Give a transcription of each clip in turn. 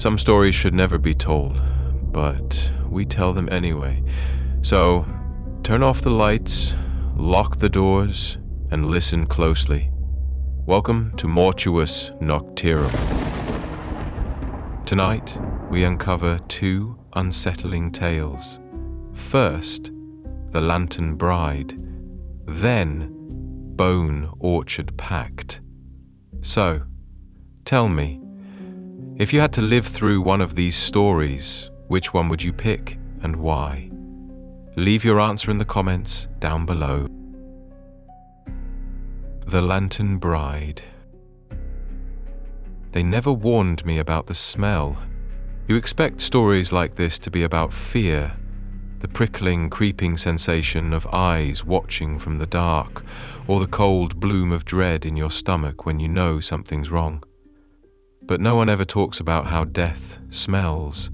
Some stories should never be told, but we tell them anyway. So, turn off the lights, lock the doors, and listen closely. Welcome to Mortuus Noctirum. Tonight, we uncover two unsettling tales. First, the Lantern Bride, then Bone Orchard Pact. So, tell me, if you had to live through one of these stories, which one would you pick and why? Leave your answer in the comments down below. The Lantern Bride. They never warned me about the smell. You expect stories like this to be about fear, the prickling, creeping sensation of eyes watching from the dark, or the cold bloom of dread in your stomach when you know something's wrong. But no one ever talks about how death smells.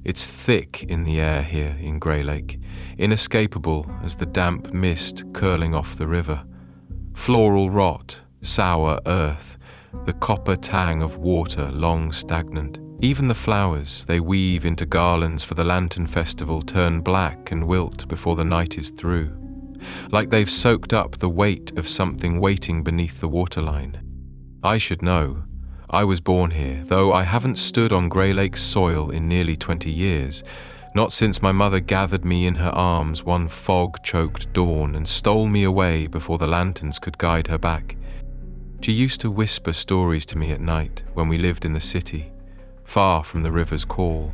It's thick in the air here in Grey Lake, inescapable as the damp mist curling off the river. Floral rot, sour earth, the copper tang of water long stagnant. Even the flowers they weave into garlands for the Lantern Festival turn black and wilt before the night is through, like they've soaked up the weight of something waiting beneath the waterline. I should know. I was born here, though I haven't stood on Grey Lake's soil in nearly 20 years, not since my mother gathered me in her arms one fog-choked dawn and stole me away before the lanterns could guide her back. She used to whisper stories to me at night when we lived in the city, far from the river's call,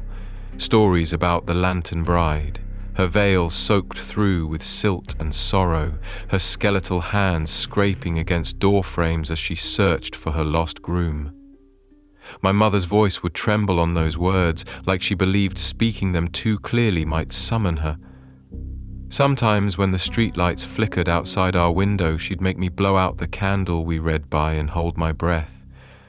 stories about the Lantern Bride, her veil soaked through with silt and sorrow, her skeletal hands scraping against door frames as she searched for her lost groom. My mother's voice would tremble on those words, like she believed speaking them too clearly might summon her. Sometimes when the streetlights flickered outside our window, she'd make me blow out the candle we read by and hold my breath,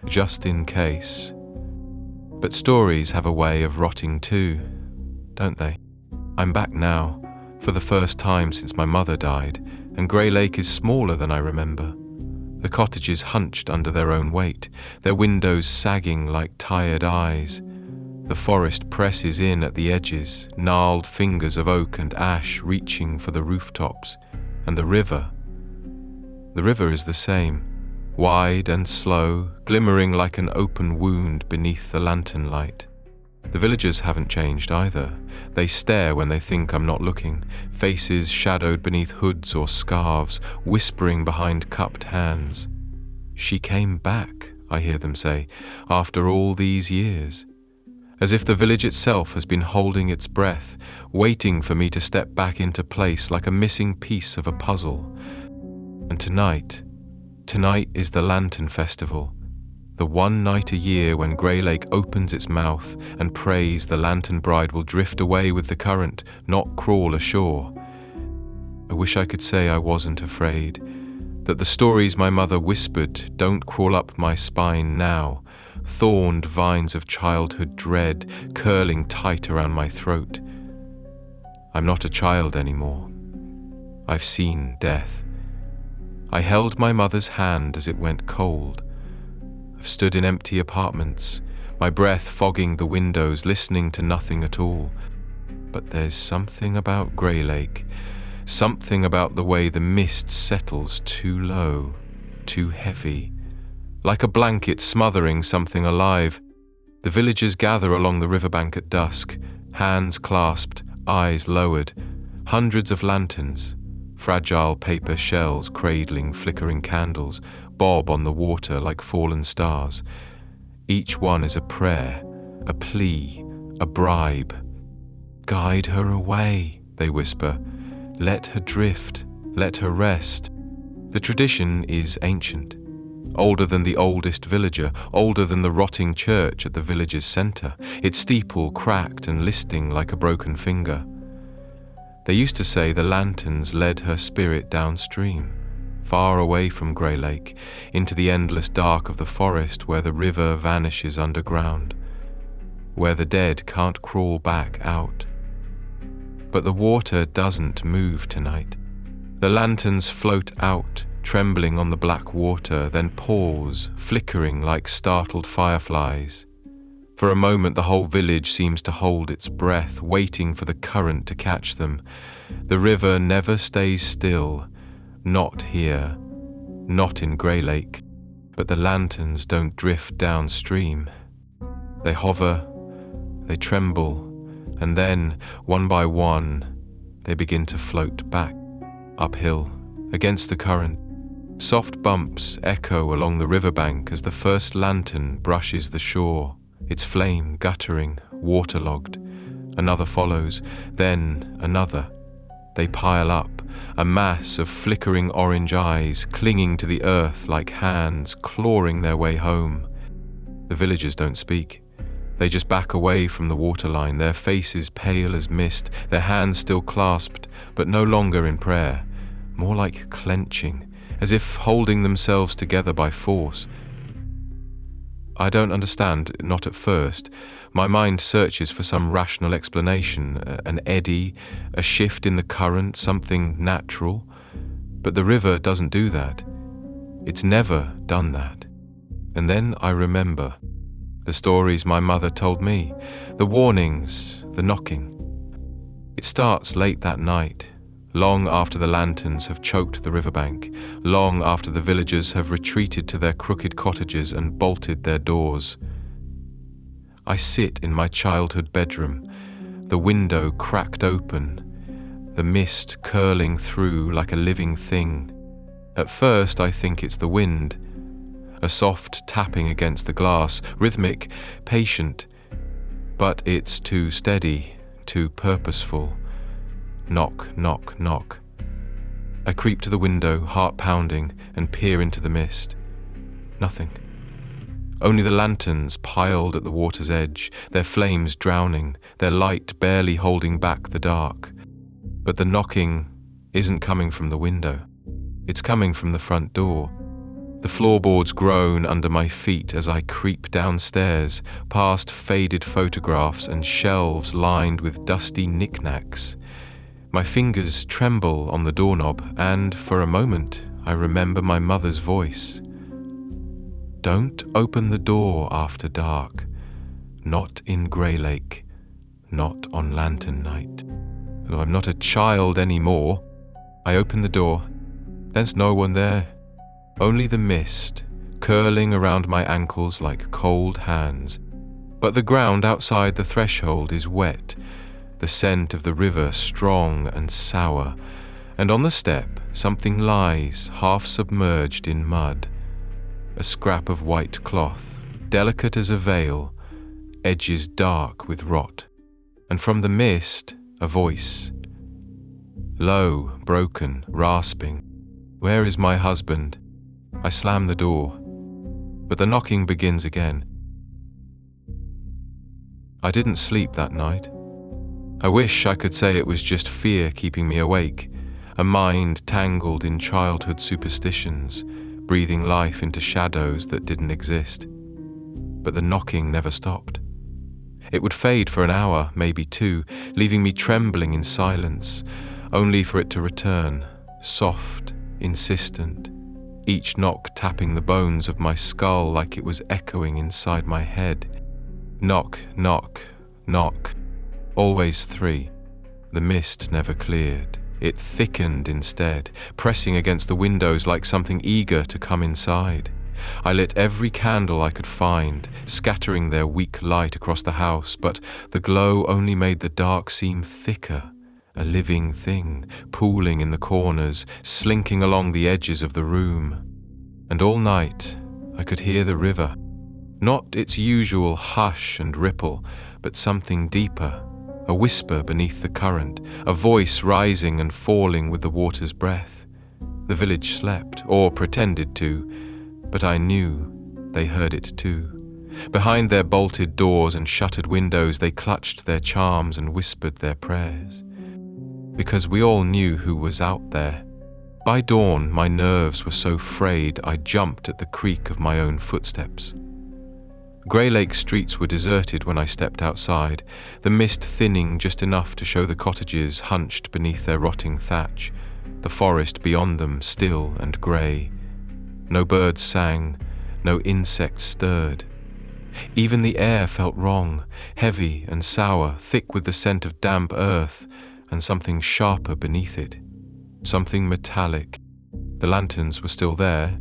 just in case. But stories have a way of rotting too, don't they? I'm back now, for the first time since my mother died, and Grey Lake is smaller than I remember. The cottages hunched under their own weight, their windows sagging like tired eyes. The forest presses in at the edges, gnarled fingers of oak and ash reaching for the rooftops. And the river. The river is the same, wide and slow, glimmering like an open wound beneath the lantern light. The villagers haven't changed either. They stare when they think I'm not looking, faces shadowed beneath hoods or scarves, whispering behind cupped hands. She came back, I hear them say, after all these years. As if the village itself has been holding its breath, waiting for me to step back into place like a missing piece of a puzzle. And tonight is the Lantern Festival. The one night a year when Grey Lake opens its mouth and prays the Lantern Bride will drift away with the current, not crawl ashore. I wish I could say I wasn't afraid, that the stories my mother whispered don't crawl up my spine now, thorned vines of childhood dread curling tight around my throat. I'm not a child anymore. I've seen death. I held my mother's hand as it went cold. I've stood in empty apartments, my breath fogging the windows, listening to nothing at all. But there's something about Grey Lake, something about the way the mist settles too low, too heavy, like a blanket smothering something alive. The villagers gather along the riverbank at dusk, hands clasped, eyes lowered, hundreds of lanterns, fragile paper shells cradling flickering candles, bob on the water like fallen stars. Each one is a prayer, a plea, a bribe. Guide her away, they whisper. Let her drift, let her rest. The tradition is ancient, older than the oldest villager, older than the rotting church at the village's centre, its steeple cracked and listing like a broken finger. They used to say the lanterns led her spirit downstream, far away from Grey Lake, into the endless dark of the forest where the river vanishes underground, where the dead can't crawl back out. But the water doesn't move tonight. The lanterns float out, trembling on the black water, then pause, flickering like startled fireflies. For a moment, the whole village seems to hold its breath, waiting for the current to catch them. The river never stays still, not here, not in Grey Lake, but the lanterns don't drift downstream. They hover, they tremble, and then, one by one, they begin to float back, uphill, against the current. Soft bumps echo along the riverbank as the first lantern brushes the shore, its flame guttering, waterlogged. Another follows, then another. They pile up, a mass of flickering orange eyes clinging to the earth like hands clawing their way home. The villagers don't speak. They just back away from the waterline, their faces pale as mist, their hands still clasped, but no longer in prayer, more like clenching, as if holding themselves together by force. I don't understand, not at first. My mind searches for some rational explanation, an eddy, a shift in the current, something natural. But the river doesn't do that. It's never done that. And then I remember the stories my mother told me, the warnings, the knocking. It starts late that night, long after the lanterns have choked the riverbank, long after the villagers have retreated to their crooked cottages and bolted their doors. I sit in my childhood bedroom, the window cracked open, the mist curling through like a living thing. At first I think it's the wind, a soft tapping against the glass, rhythmic, patient, but it's too steady, too purposeful. Knock, knock, knock. I creep to the window, heart pounding, and peer into the mist. Nothing. Only the lanterns piled at the water's edge, their flames drowning, their light barely holding back the dark. But the knocking isn't coming from the window. It's coming from the front door. The floorboards groan under my feet as I creep downstairs, past faded photographs and shelves lined with dusty knickknacks. My fingers tremble on the doorknob, and for a moment I remember my mother's voice. Don't open the door after dark. Not in Grey Lake. Not on lantern night. Though I'm not a child anymore. I open the door. There's no one there. Only the mist, curling around my ankles like cold hands. But the ground outside the threshold is wet, the scent of the river strong and sour, and on the step something lies half submerged in mud. A scrap of white cloth, delicate as a veil, edges dark with rot. And from the mist, a voice. Low, broken, rasping. Where is my husband? I slam the door, but the knocking begins again. I didn't sleep that night. I wish I could say it was just fear keeping me awake, a mind tangled in childhood superstitions, breathing life into shadows that didn't exist. But the knocking never stopped. It would fade for an hour, maybe two, leaving me trembling in silence, only for it to return, soft, insistent, each knock tapping the bones of my skull like it was echoing inside my head. Knock, knock, knock. Always three. The mist never cleared. It thickened instead, pressing against the windows like something eager to come inside. I lit every candle I could find, scattering their weak light across the house, but the glow only made the dark seem thicker, a living thing, pooling in the corners, slinking along the edges of the room. And all night I could hear the river, not its usual hush and ripple, but something deeper, a whisper beneath the current, a voice rising and falling with the water's breath. The village slept, or pretended to, but I knew they heard it too. Behind their bolted doors and shuttered windows, they clutched their charms and whispered their prayers. Because we all knew who was out there. By dawn, my nerves were so frayed I jumped at the creak of my own footsteps. Grey Lake streets were deserted when I stepped outside, the mist thinning just enough to show the cottages hunched beneath their rotting thatch, the forest beyond them still and grey. No birds sang, no insect stirred. Even the air felt wrong, heavy and sour, thick with the scent of damp earth, and something sharper beneath it. Something metallic. The lanterns were still there,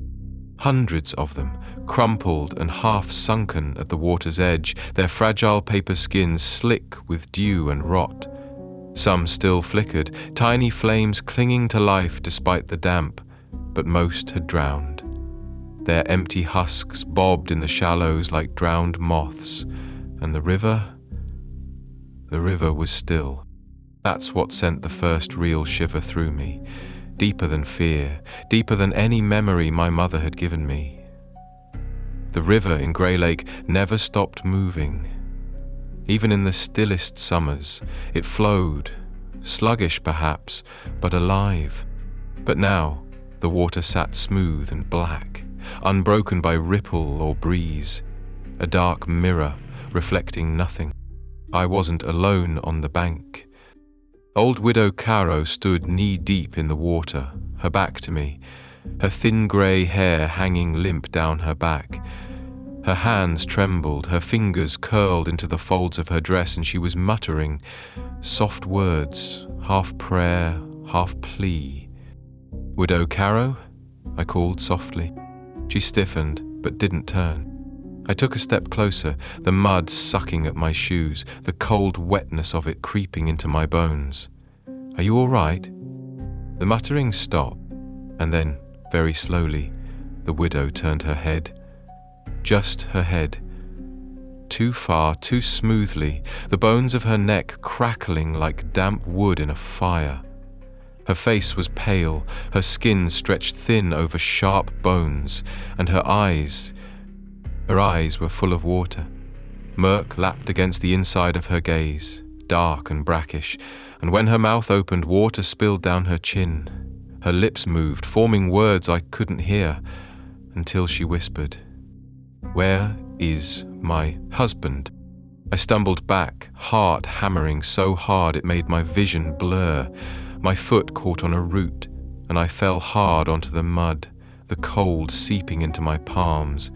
hundreds of them, crumpled and half-sunken at the water's edge, their fragile paper skins slick with dew and rot. Some still flickered, tiny flames clinging to life despite the damp, but most had drowned. Their empty husks bobbed in the shallows like drowned moths, and the river was still. That's what sent the first real shiver through me, deeper than fear, deeper than any memory my mother had given me. The river in Grey Lake never stopped moving. Even in the stillest summers, it flowed, sluggish perhaps, but alive. But now, the water sat smooth and black, unbroken by ripple or breeze, a dark mirror reflecting nothing. I wasn't alone on the bank. Old Widow Caro stood knee-deep in the water, her back to me, her thin grey hair hanging limp down her back. Her hands trembled, her fingers curled into the folds of her dress, and she was muttering soft words, half prayer, half plea. "Widow Caro?" I called softly. She stiffened, but didn't turn. I took a step closer, the mud sucking at my shoes, the cold wetness of it creeping into my bones. "Are you all right?" The muttering stopped, and then, very slowly, the widow turned her head. Just her head. Too far, too smoothly, the bones of her neck crackling like damp wood in a fire. Her face was pale, her skin stretched thin over sharp bones, and her eyes were full of water. Murk lapped against the inside of her gaze, dark and brackish, and when her mouth opened, water spilled down her chin. Her lips moved, forming words I couldn't hear, until she whispered, "Where is my husband?" I stumbled back, heart hammering so hard it made my vision blur. My foot caught on a root, and I fell hard onto the mud, the cold seeping into my palms.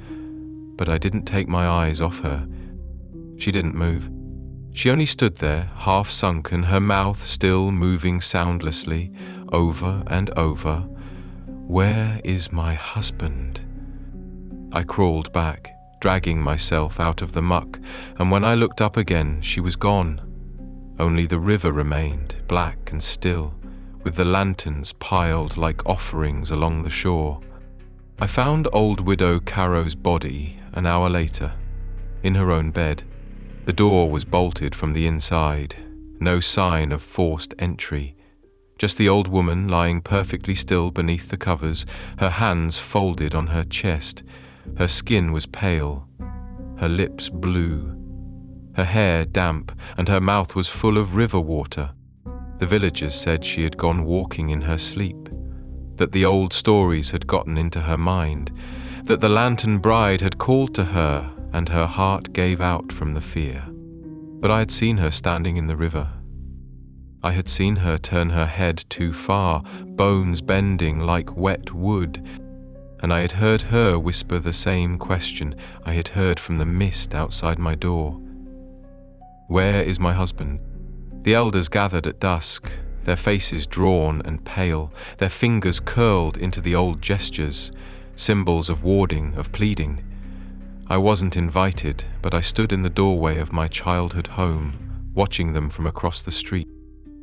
But I didn't take my eyes off her. She didn't move. She only stood there, half sunken, her mouth still moving soundlessly, over and over. "Where is my husband?" I crawled back, dragging myself out of the muck, and when I looked up again, she was gone. Only the river remained, black and still, with the lanterns piled like offerings along the shore. I found old Widow Caro's body an hour later, in her own bed. The door was bolted from the inside, no sign of forced entry. Just the old woman lying perfectly still beneath the covers, her hands folded on her chest. Her skin was pale, her lips blue, her hair damp, and her mouth was full of river water. The villagers said she had gone walking in her sleep, that the old stories had gotten into her mind, that the lantern bride had called to her, and her heart gave out from the fear. But I had seen her standing in the river. I had seen her turn her head too far, bones bending like wet wood, and I had heard her whisper the same question I had heard from the mist outside my door. "Where is my husband?" The elders gathered at dusk, their faces drawn and pale, their fingers curled into the old gestures, symbols of warding, of pleading. I wasn't invited, but I stood in the doorway of my childhood home, watching them from across the street.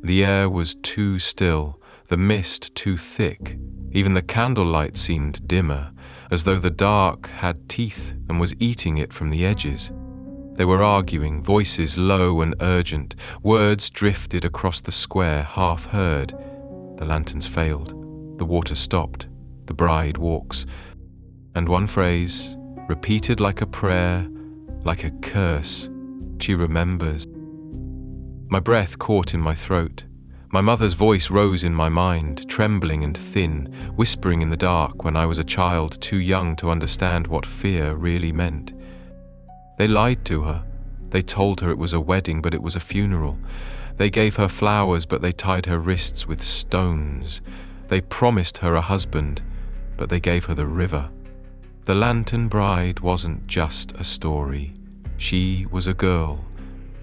The air was too still, the mist too thick. Even the candlelight seemed dimmer, as though the dark had teeth and was eating it from the edges. They were arguing, voices low and urgent. Words drifted across the square, half heard. The lanterns failed. The water stopped. The bride walks. And one phrase, repeated like a prayer, like a curse. She remembers. My breath caught in my throat. My mother's voice rose in my mind, trembling and thin, whispering in the dark when I was a child too young to understand what fear really meant. They lied to her. They told her it was a wedding, but it was a funeral. They gave her flowers, but they tied her wrists with stones. They promised her a husband, but they gave her the river. The lantern bride wasn't just a story. She was a girl,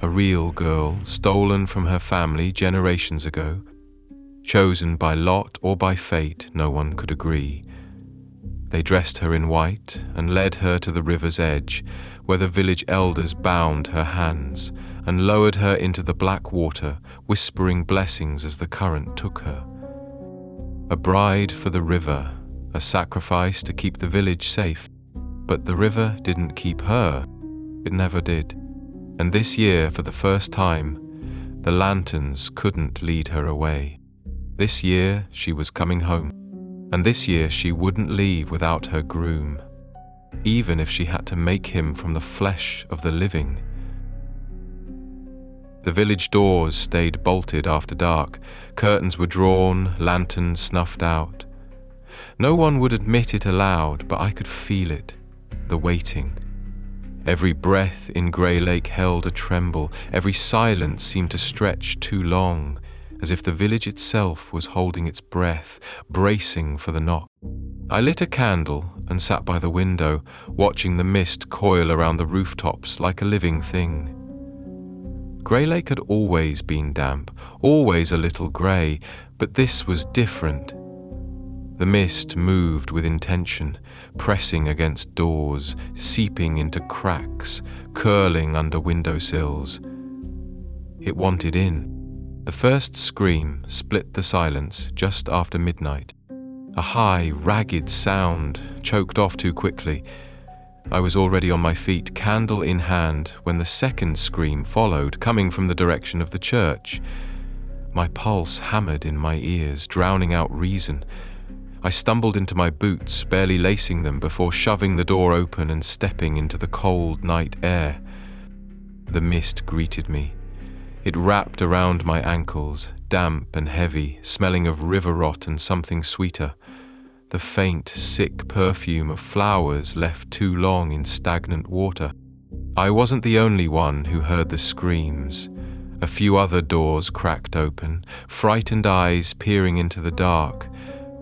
a real girl, stolen from her family generations ago, chosen by lot or by fate, no one could agree. They dressed her in white and led her to the river's edge, where the village elders bound her hands and lowered her into the black water, whispering blessings as the current took her. A bride for the river, a sacrifice to keep the village safe. But the river didn't keep her. It never did. And this year, for the first time, the lanterns couldn't lead her away. This year, she was coming home. And this year, she wouldn't leave without her groom, even if she had to make him from the flesh of the living. The village doors stayed bolted after dark. Curtains were drawn, lanterns snuffed out. No one would admit it aloud, but I could feel it, the waiting. Every breath in Grey Lake held a tremble. Every silence seemed to stretch too long, as if the village itself was holding its breath, bracing for the knock. I lit a candle and sat by the window, watching the mist coil around the rooftops like a living thing. Grey Lake had always been damp, always a little grey, but this was different. The mist moved with intention, pressing against doors, seeping into cracks, curling under windowsills. It wanted in. The first scream split the silence just after midnight. A high, ragged sound, choked off too quickly. I was already on my feet, candle in hand, when the second scream followed, coming from the direction of the church. My pulse hammered in my ears, drowning out reason. I stumbled into my boots, barely lacing them, before shoving the door open and stepping into the cold night air. The mist greeted me. It wrapped around my ankles, damp and heavy, smelling of river rot and something sweeter. The faint, sick perfume of flowers left too long in stagnant water. I wasn't the only one who heard the screams. A few other doors cracked open, frightened eyes peering into the dark,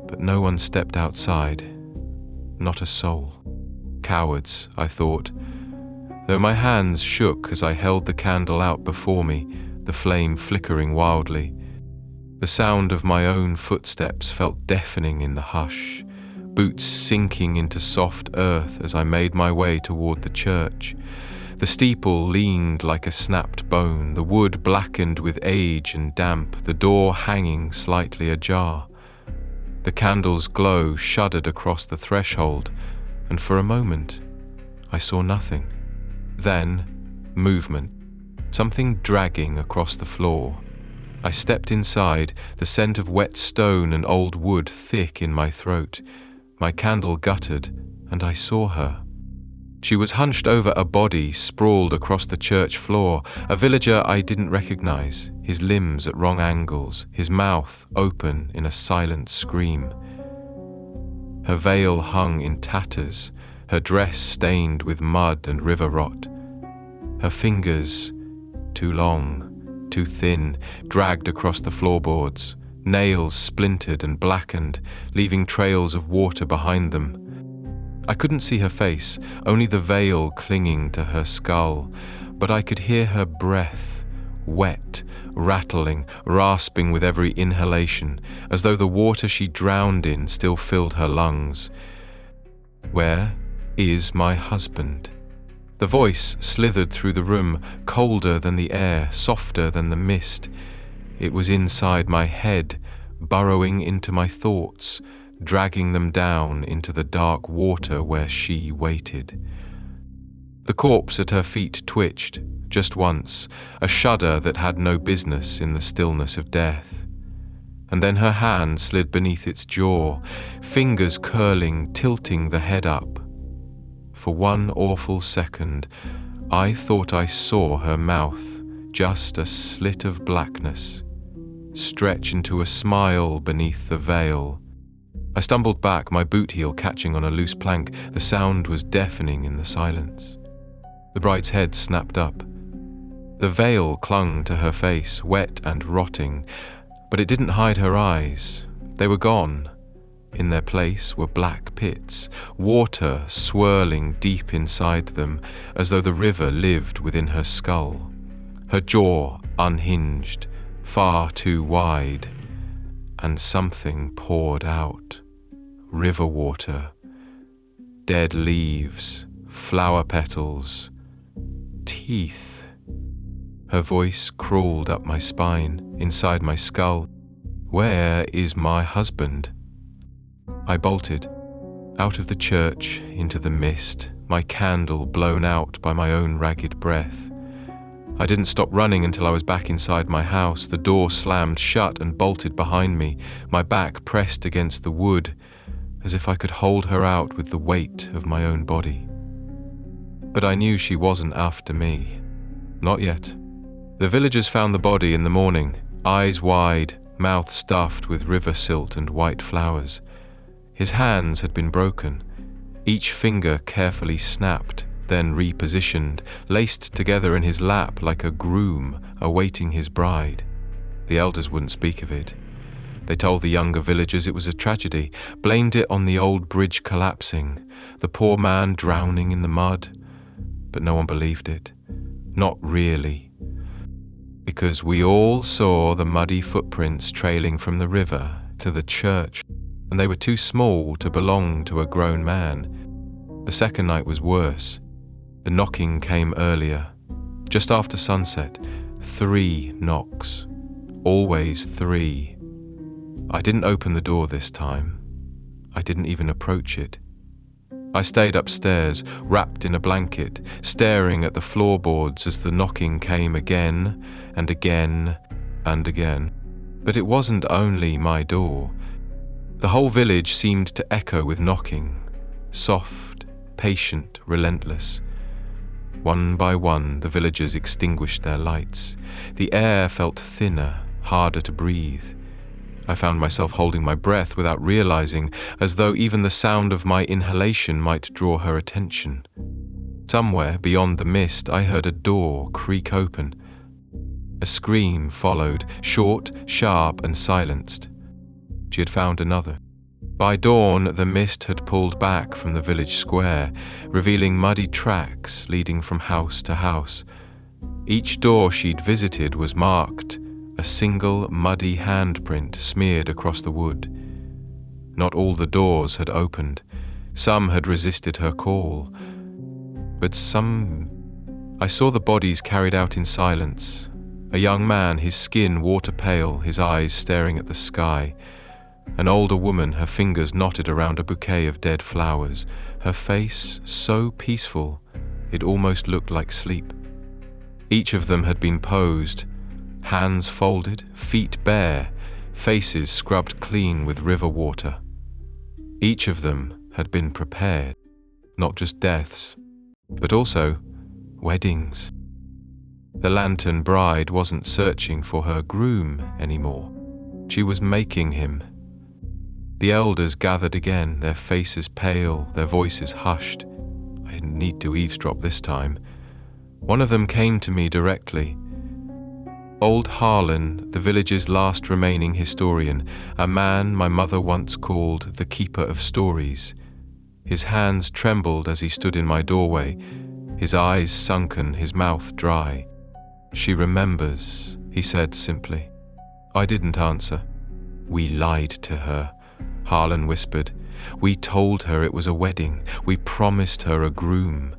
but no one stepped outside. Not a soul. Cowards, I thought. Though my hands shook as I held the candle out before me, the flame flickering wildly. The sound of my own footsteps felt deafening in the hush, boots sinking into soft earth as I made my way toward the church. The steeple leaned like a snapped bone, the wood blackened with age and damp, the door hanging slightly ajar. The candle's glow shuddered across the threshold, and for a moment, I saw nothing. Then, movement, something dragging across the floor. I stepped inside, the scent of wet stone and old wood thick in my throat. My candle guttered, and I saw her. She was hunched over a body sprawled across the church floor, a villager I didn't recognize, his limbs at wrong angles, his mouth open in a silent scream. Her veil hung in tatters, her dress stained with mud and river rot. Her fingers, too long, too thin, dragged across the floorboards, nails splintered and blackened, leaving trails of water behind them. I couldn't see her face, only the veil clinging to her skull, but I could hear her breath, wet, rattling, rasping with every inhalation, as though the water she drowned in still filled her lungs. Where is my husband? The voice slithered through the room, colder than the air, softer than the mist. It was inside my head, burrowing into my thoughts, dragging them down into the dark water where she waited. The corpse at her feet twitched, just once, a shudder that had no business in the stillness of death. And then her hand slid beneath its jaw, fingers curling, tilting the head up. For one awful second, I thought I saw her mouth, just a slit of blackness, stretch into a smile beneath the veil. I stumbled back, my boot heel catching on a loose plank. The sound was deafening in the silence. The bride's head snapped up. The veil clung to her face, wet and rotting, but it didn't hide her eyes. They were gone, In their place were black pits, water swirling deep inside them, as though the river lived within her skull. Her jaw unhinged, far too wide, and something poured out. River water, dead leaves, flower petals, teeth. Her voice crawled up my spine, inside my skull. Where is my husband? I bolted, out of the church into the mist, my candle blown out by my own ragged breath. I didn't stop running until I was back inside my house, the door slammed shut and bolted behind me, my back pressed against the wood, as if I could hold her out with the weight of my own body. But I knew she wasn't after me. Not yet. The villagers found the body in the morning, eyes wide, mouth stuffed with river silt and white flowers. His hands had been broken, each finger carefully snapped, then repositioned, laced together in his lap like a groom awaiting his bride. The elders wouldn't speak of it. They told the younger villagers it was a tragedy, blamed it on the old bridge collapsing, the poor man drowning in the mud. But no one believed it. Not really. Because we all saw the muddy footprints trailing from the river to the church, and they were too small to belong to a grown man. The second night was worse. The knocking came earlier. Just after sunset, 3 knocks. Always 3. I didn't open the door this time. I didn't even approach it. I stayed upstairs, wrapped in a blanket, staring at the floorboards as the knocking came again and again and again. But it wasn't only my door. The whole village seemed to echo with knocking, soft, patient, relentless. One by one, the villagers extinguished their lights. The air felt thinner, harder to breathe. I found myself holding my breath without realizing, as though even the sound of my inhalation might draw her attention. Somewhere beyond the mist, I heard a door creak open. A scream followed, short, sharp, and silenced. She had found another. By dawn, the mist had pulled back from the village square, revealing muddy tracks leading from house to house. Each door she'd visited was marked, a single muddy handprint smeared across the wood. Not all the doors had opened. Some had resisted her call. But some... I saw the bodies carried out in silence. A young man, his skin water pale, his eyes staring at the sky. An older woman, her fingers knotted around a bouquet of dead flowers. Her face so peaceful, it almost looked like sleep. Each of them had been posed, hands folded, feet bare, faces scrubbed clean with river water. Each of them had been prepared, not just deaths, but also weddings. The lantern bride wasn't searching for her groom anymore. She was making him. The elders gathered again, their faces pale, their voices hushed. I didn't need to eavesdrop this time. One of them came to me directly. Old Harlan, the village's last remaining historian, a man my mother once called the keeper of stories. His hands trembled as he stood in my doorway, his eyes sunken, his mouth dry. "She remembers," he said simply. I didn't answer. "We lied to her," Harlan whispered. "We told her it was a wedding. We promised her a groom.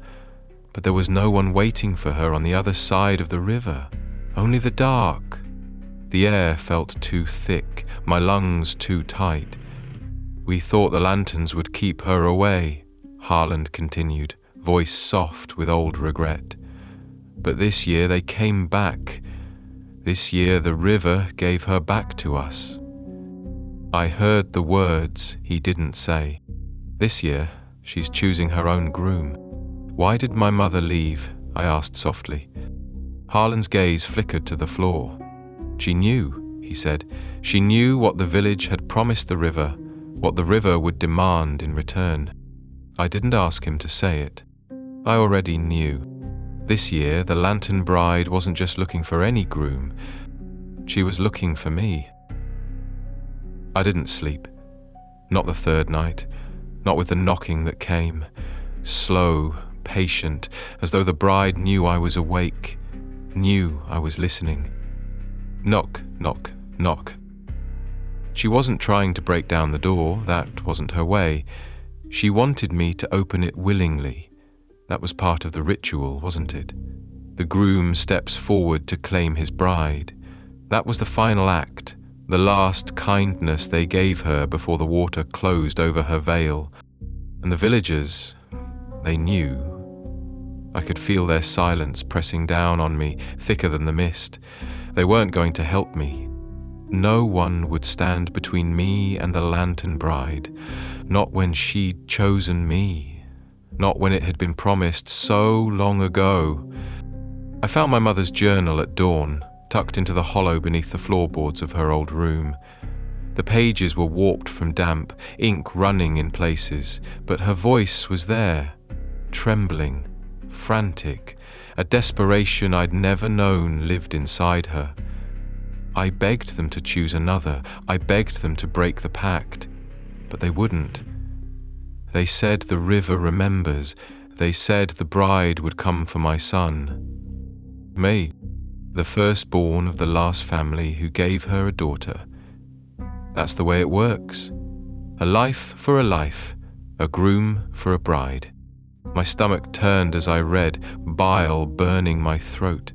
But there was no one waiting for her on the other side of the river. Only the dark." The air felt too thick, my lungs too tight. "We thought the lanterns would keep her away," Harlan continued, voice soft with old regret. "But this year they came back. This year the river gave her back to us." I heard the words he didn't say. "This year, she's choosing her own groom." "Why did my mother leave?" I asked softly. Harlan's gaze flickered to the floor. "She knew," he said. "She knew what the village had promised the river, what the river would demand in return." I didn't ask him to say it. I already knew. This year, the lantern bride wasn't just looking for any groom. She was looking for me. I didn't sleep. Not the third night, not with the knocking that came. Slow, patient, as though the bride knew I was awake, knew I was listening. Knock, knock, knock. She wasn't trying to break down the door, that wasn't her way. She wanted me to open it willingly. That was part of the ritual, wasn't it? The groom steps forward to claim his bride. That was the final act, the last kindness they gave her before the water closed over her veil. And the villagers, they knew. I could feel their silence pressing down on me, thicker than the mist. They weren't going to help me. No one would stand between me and the lantern bride, not when she'd chosen me, not when it had been promised so long ago. I found my mother's journal at dawn, tucked into the hollow beneath the floorboards of her old room. The pages were warped from damp, ink running in places, but her voice was there, trembling, frantic, a desperation I'd never known lived inside her. I begged them to choose another. I begged them to break the pact, but they wouldn't. They said the river remembers. They said the bride would come for my son. Me, the firstborn of the last family who gave her a daughter. That's the way it works. A life for a life, a groom for a bride. My stomach turned as I read, bile burning my throat.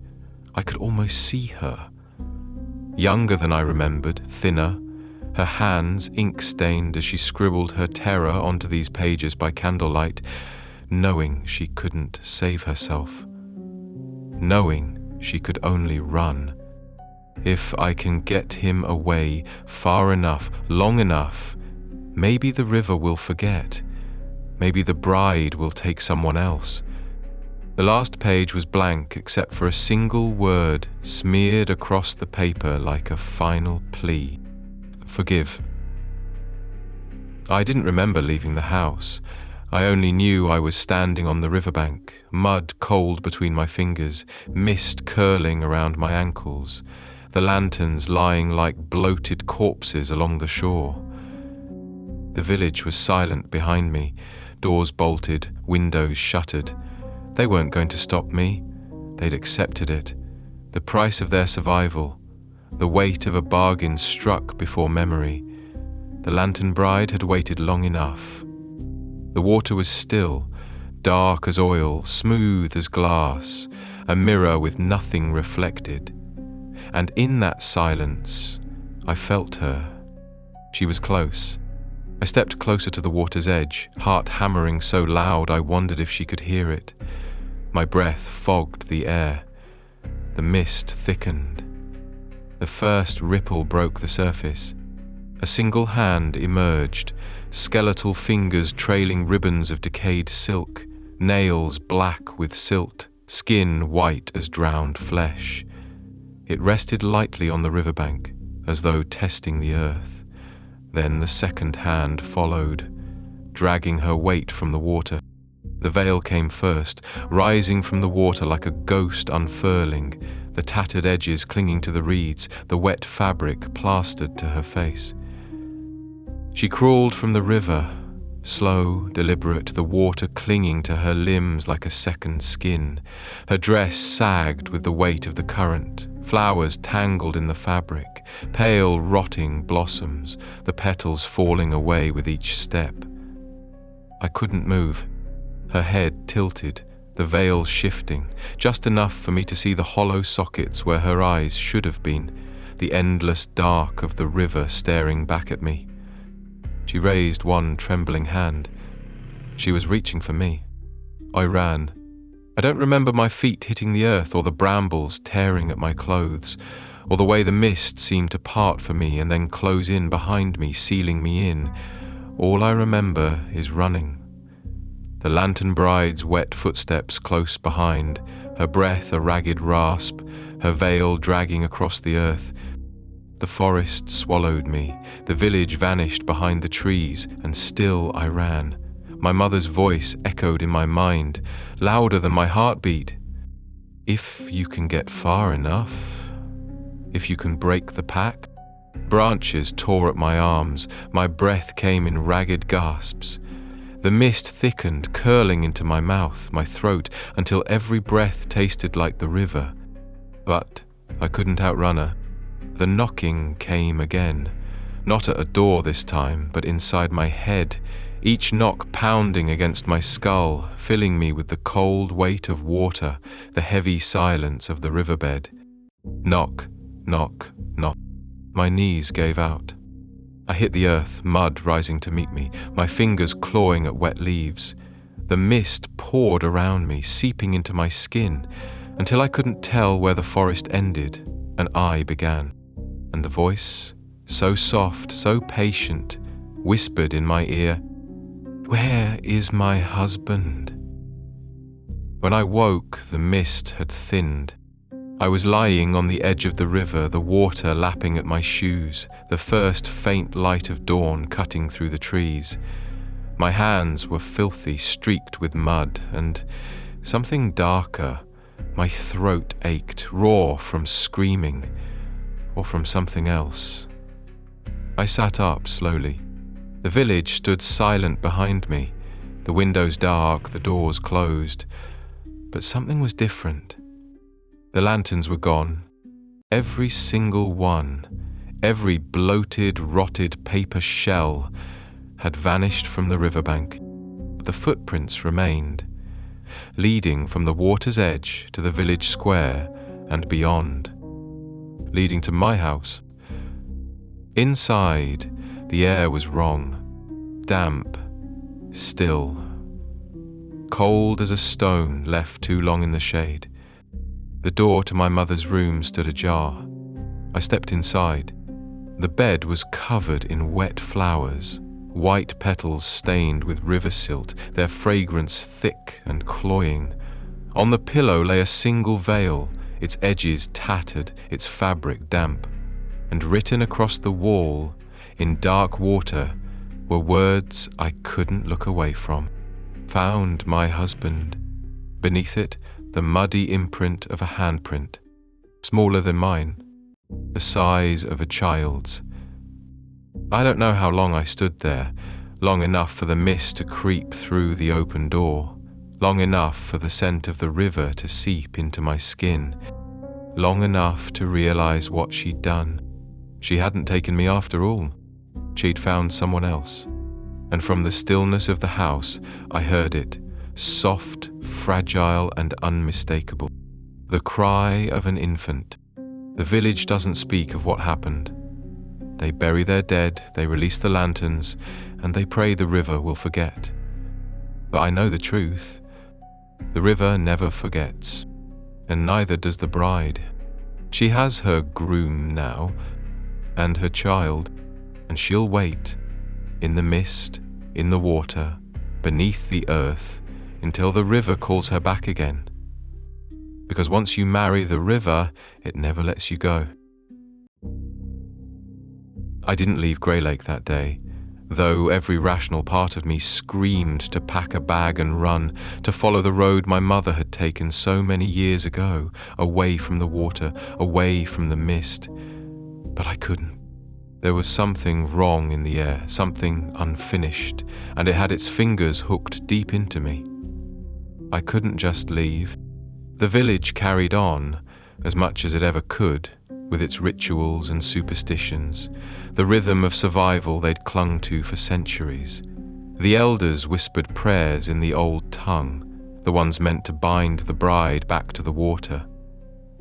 I could almost see her. Younger than I remembered, thinner, her hands ink-stained as she scribbled her terror onto these pages by candlelight, knowing she couldn't save herself. Knowing she could only run. If I can get him away far enough, long enough, maybe the river will forget. Maybe the bride will take someone else. The last page was blank except for a single word smeared across the paper like a final plea. Forgive. I didn't remember leaving the house. I only knew I was standing on the riverbank, mud cold between my fingers, mist curling around my ankles, the lanterns lying like bloated corpses along the shore. The village was silent behind me, doors bolted, windows shuttered. They weren't going to stop me. They'd accepted it. The price of their survival. The weight of a bargain struck before memory. The lantern bride had waited long enough. The water was still, dark as oil, smooth as glass, a mirror with nothing reflected. And in that silence, I felt her. She was close. I stepped closer to the water's edge, heart hammering so loud I wondered if she could hear it. My breath fogged the air. The mist thickened. The first ripple broke the surface. A single hand emerged, skeletal fingers trailing ribbons of decayed silk, nails black with silt, skin white as drowned flesh. It rested lightly on the riverbank, as though testing the earth. Then the second hand followed, dragging her weight from the water. The veil came first, rising from the water like a ghost unfurling, the tattered edges clinging to the reeds, the wet fabric plastered to her face. She crawled from the river, slow, deliberate, the water clinging to her limbs like a second skin. Her dress sagged with the weight of the current, flowers tangled in the fabric, pale, rotting blossoms, the petals falling away with each step. I couldn't move. Her head tilted, the veil shifting, just enough for me to see the hollow sockets where her eyes should have been, the endless dark of the river staring back at me. She raised one trembling hand. She was reaching for me. I ran. I don't remember my feet hitting the earth or the brambles tearing at my clothes, or the way the mist seemed to part for me and then close in behind me, sealing me in. All I remember is running. The lantern bride's wet footsteps close behind, her breath a ragged rasp, her veil dragging across the earth. The forest swallowed me, the village vanished behind the trees, and still I ran. My mother's voice echoed in my mind, louder than my heartbeat. If you can get far enough, if you can break the pact. Branches tore at my arms, my breath came in ragged gasps. The mist thickened, curling into my mouth, my throat, until every breath tasted like the river. But I couldn't outrun her. The knocking came again, not at a door this time, but inside my head, each knock pounding against my skull, filling me with the cold weight of water, the heavy silence of the riverbed. Knock, knock, knock. My knees gave out. I hit the earth, mud rising to meet me, my fingers clawing at wet leaves. The mist poured around me, seeping into my skin, until I couldn't tell where the forest ended and I began. And the voice, so soft, so patient, whispered in my ear, "Where is my husband?" When I woke, the mist had thinned. I was lying on the edge of the river, the water lapping at my shoes, the first faint light of dawn cutting through the trees. My hands were filthy, streaked with mud, and something darker. My throat ached, raw from screaming, or from something else. I sat up slowly. The village stood silent behind me, the windows dark, the doors closed. But something was different. The lanterns were gone. Every single one, every bloated, rotted paper shell had vanished from the riverbank. But the footprints remained, leading from the water's edge to the village square and beyond, leading to my house. Inside, the air was wrong, damp, still, cold as a stone left too long in the shade. The door to my mother's room stood ajar. I stepped inside. The bed was covered in wet flowers, white petals stained with river silt, their fragrance thick and cloying. On the pillow lay a single veil, its edges tattered, its fabric damp. And written across the wall, in dark water, were words I couldn't look away from. Found my husband. Beneath it, the muddy imprint of a handprint, smaller than mine, the size of a child's. I don't know how long I stood there, long enough for the mist to creep through the open door, long enough for the scent of the river to seep into my skin, long enough to realize what she'd done. She hadn't taken me after all. She'd found someone else. And from the stillness of the house, I heard it, soft, fragile and unmistakable. The cry of an infant. The village doesn't speak of what happened. They bury their dead, they release the lanterns, and they pray the river will forget. But I know the truth. The river never forgets, and neither does the bride. She has her groom now, and her child, and she'll wait, in the mist, in the water, beneath the earth, until the river calls her back again. Because once you marry the river, it never lets you go. I didn't leave Grey Lake that day, though every rational part of me screamed to pack a bag and run, to follow the road my mother had taken so many years ago, away from the water, away from the mist. But I couldn't. There was something wrong in the air, something unfinished, and it had its fingers hooked deep into me. I couldn't just leave. The village carried on, as much as it ever could, with its rituals and superstitions, the rhythm of survival they'd clung to for centuries. The elders whispered prayers in the old tongue, the ones meant to bind the bride back to the water.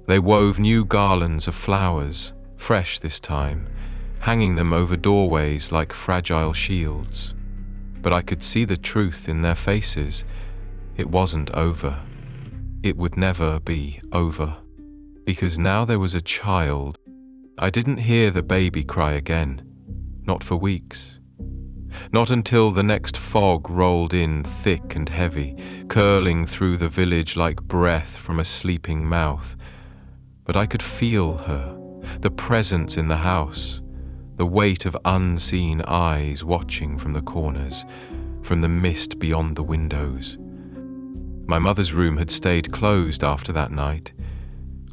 They wove new garlands of flowers, fresh this time, hanging them over doorways like fragile shields. But I could see the truth in their faces. It wasn't over. It would never be over. Because now there was a child. I didn't hear the baby cry again. Not for weeks. Not until the next fog rolled in thick and heavy, curling through the village like breath from a sleeping mouth. But I could feel her, the presence in the house, the weight of unseen eyes watching from the corners, from the mist beyond the windows. My mother's room had stayed closed after that night.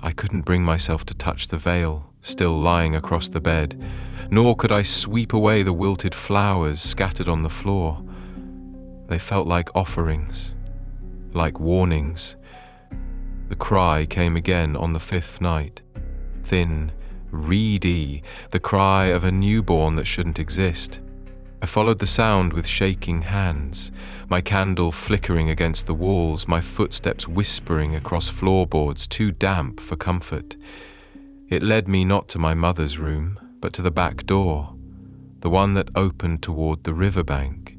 I couldn't bring myself to touch the veil, still lying across the bed, nor could I sweep away the wilted flowers scattered on the floor. They felt like offerings, like warnings. The cry came again on the 5th night. Thin, reedy, the cry of a newborn that shouldn't exist. I followed the sound with shaking hands, my candle flickering against the walls, my footsteps whispering across floorboards too damp for comfort. It led me not to my mother's room, but to the back door, the one that opened toward the riverbank.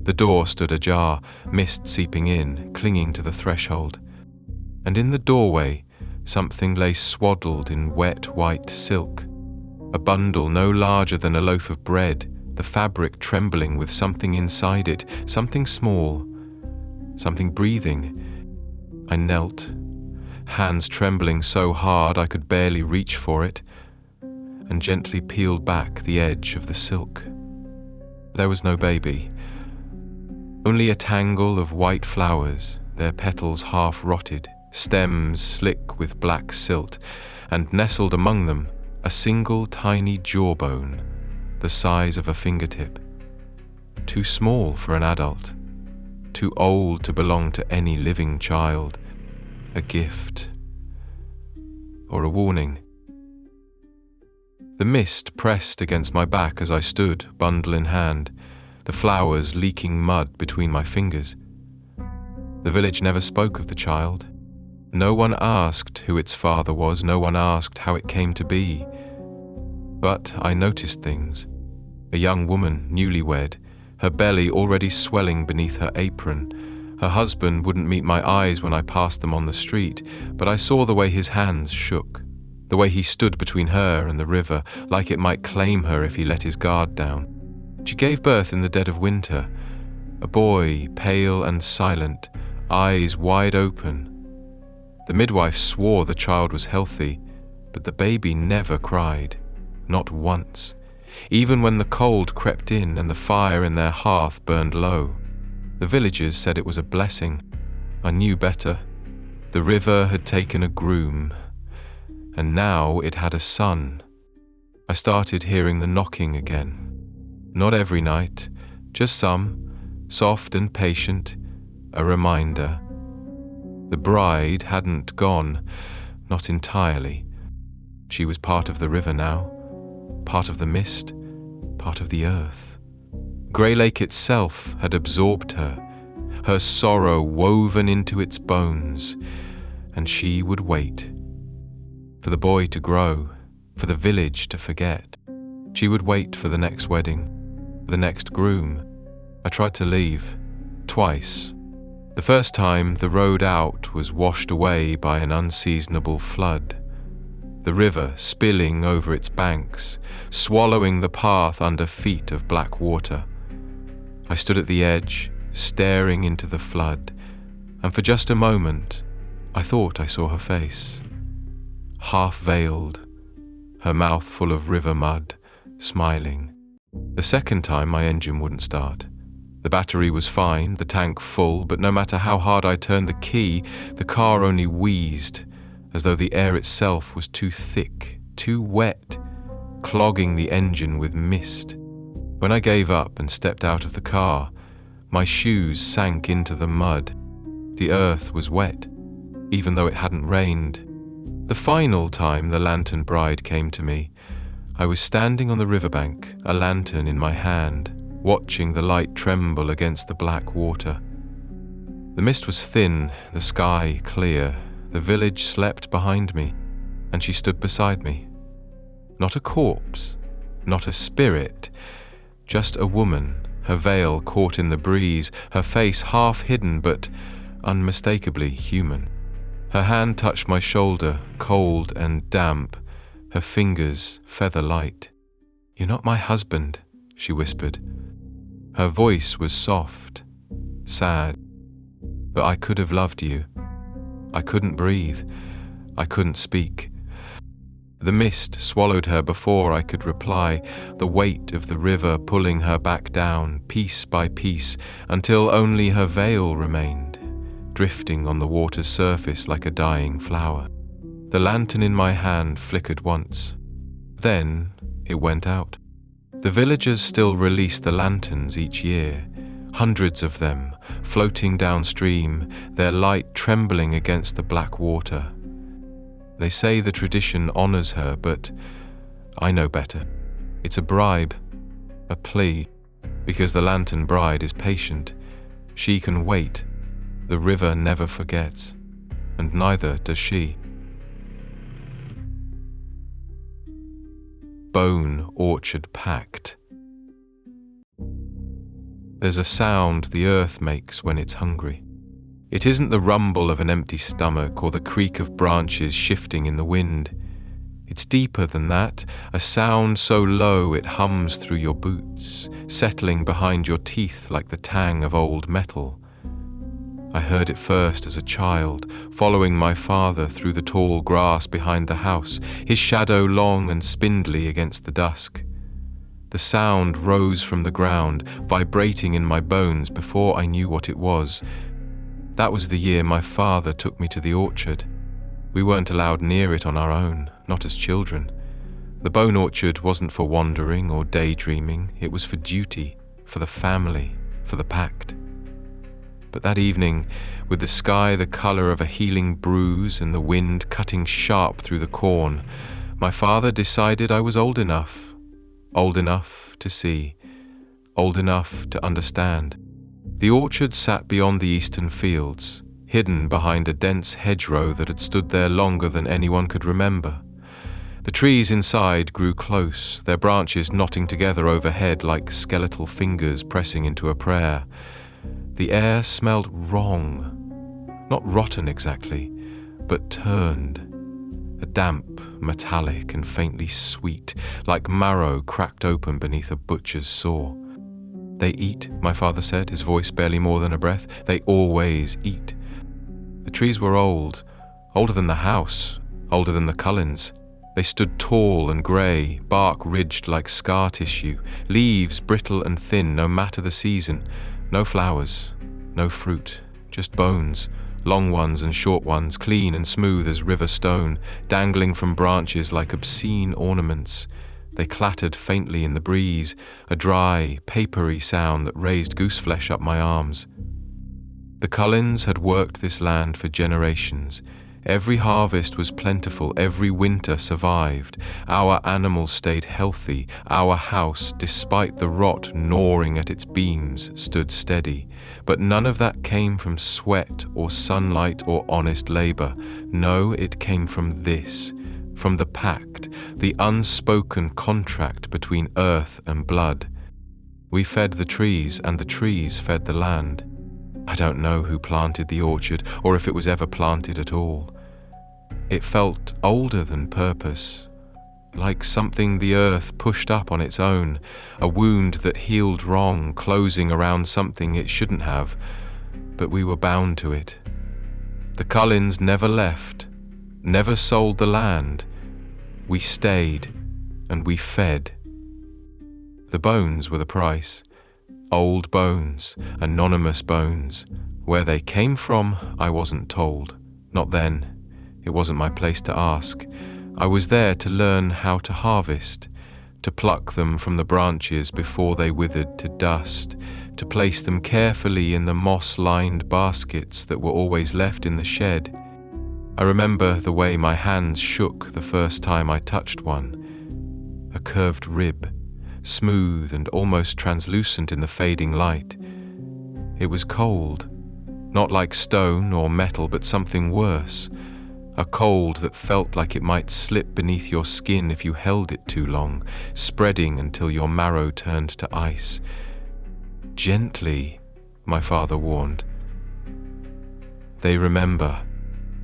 The door stood ajar, mist seeping in, clinging to the threshold. And in the doorway, something lay swaddled in wet white silk, a bundle no larger than a loaf of bread, the fabric trembling with something inside it, something small, something breathing. I knelt, hands trembling so hard I could barely reach for it, and gently peeled back the edge of the silk. There was no baby, only a tangle of white flowers, their petals half rotted, stems slick with black silt, and nestled among them a single tiny jawbone, the size of a fingertip. Too small for an adult, too old to belong to any living child. A gift, or a warning. The mist pressed against my back as I stood, bundle in hand, the flowers leaking mud between my fingers. The village never spoke of the child. No one asked who its father was, no one asked how it came to be. But I noticed things. A young woman, newlywed, her belly already swelling beneath her apron. Her husband wouldn't meet my eyes when I passed them on the street, but I saw the way his hands shook, the way he stood between her and the river, like it might claim her if he let his guard down. She gave birth in the dead of winter, a boy, pale and silent, eyes wide open. The midwife swore the child was healthy, but the baby never cried, not once, even when the cold crept in and the fire in their hearth burned low. The villagers said it was a blessing. I knew better. The river had taken a groom, and now it had a son. I started hearing the knocking again. Not every night, just some, soft and patient, a reminder. The bride hadn't gone, not entirely. She was part of the river now, part of the mist, part of the earth. Grey Lake itself had absorbed her, her sorrow woven into its bones, and she would wait. For the boy to grow, for the village to forget. She would wait for the next wedding, the next groom. I tried to leave, twice. The first time, the road out was washed away by an unseasonable flood. The river spilling over its banks, swallowing the path under feet of black water. I stood at the edge, staring into the flood, and for just a moment, I thought I saw her face. Half-veiled, her mouth full of river mud, smiling. The second time, my engine wouldn't start. The battery was fine, the tank full, but no matter how hard I turned the key, the car only wheezed, as though the air itself was too thick, too wet, clogging the engine with mist. When I gave up and stepped out of the car, my shoes sank into the mud. The earth was wet, even though it hadn't rained. The final time the lantern bride came to me, I was standing on the riverbank, a lantern in my hand, watching the light tremble against the black water. The mist was thin, the sky clear, the village slept behind me, and she stood beside me. Not a corpse, not a spirit, just a woman, her veil caught in the breeze, her face half hidden but unmistakably human. Her hand touched my shoulder, cold and damp, her fingers feather-light. "You're not my husband," she whispered. Her voice was soft, sad, but I could have loved you. I couldn't breathe. I couldn't speak. The mist swallowed her before I could reply, the weight of the river pulling her back down, piece by piece, until only her veil remained, drifting on the water's surface like a dying flower. The lantern in my hand flickered once. Then it went out. The villagers still release the lanterns each year, hundreds of them, floating downstream, their light trembling against the black water. They say the tradition honors her, but I know better. It's a bribe, a plea, because the lantern bride is patient. She can wait. The river never forgets, and neither does she. Bone Orchard Pact. There's a sound the earth makes when it's hungry. It isn't the rumble of an empty stomach or the creak of branches shifting in the wind. It's deeper than that, a sound so low it hums through your boots, settling behind your teeth like the tang of old metal. I heard it first as a child, following my father through the tall grass behind the house, his shadow long and spindly against the dusk. The sound rose from the ground, vibrating in my bones before I knew what it was. That was the year my father took me to the orchard. We weren't allowed near it on our own, not as children. The bone orchard wasn't for wandering or daydreaming, it was for duty, for the family, for the pact. But that evening, with the sky the colour of a healing bruise and the wind cutting sharp through the corn, my father decided I was old enough to see, old enough to understand. The orchard sat beyond the eastern fields, hidden behind a dense hedgerow that had stood there longer than anyone could remember. The trees inside grew close, their branches knotting together overhead like skeletal fingers pressing into a prayer. The air smelled wrong, not rotten exactly, but turned. A damp, metallic and faintly sweet, like marrow cracked open beneath a butcher's saw. They eat, my father said, his voice barely more than a breath. They always eat. The trees were old, older than the house, older than the Cullens. They stood tall and grey, bark ridged like scar tissue, leaves brittle and thin no matter the season. No flowers, no fruit, just bones, long ones and short ones, clean and smooth as river stone, dangling from branches like obscene ornaments. They clattered faintly in the breeze, a dry, papery sound that raised gooseflesh up my arms. The Cullens had worked this land for generations. Every harvest was plentiful, every winter survived. Our animals stayed healthy, our house, despite the rot gnawing at its beams, stood steady. But none of that came from sweat or sunlight or honest labour. No, it came from this, from the pact, the unspoken contract between earth and blood. We fed the trees, and the trees fed the land. I don't know who planted the orchard, or if it was ever planted at all. It felt older than purpose, like something the earth pushed up on its own, a wound that healed wrong, closing around something it shouldn't have, but we were bound to it. The Cullens never left, never sold the land. We stayed, and we fed. The bones were the price. Old bones, anonymous bones. Where they came from, I wasn't told. Not then. It wasn't my place to ask. I was there to learn how to harvest, to pluck them from the branches before they withered to dust, to place them carefully in the moss-lined baskets that were always left in the shed. I remember the way my hands shook the first time I touched one. A curved rib, smooth and almost translucent in the fading light. It was cold, not like stone or metal, but something worse. A cold that felt like it might slip beneath your skin if you held it too long, spreading until your marrow turned to ice. Gently, my father warned. They remember.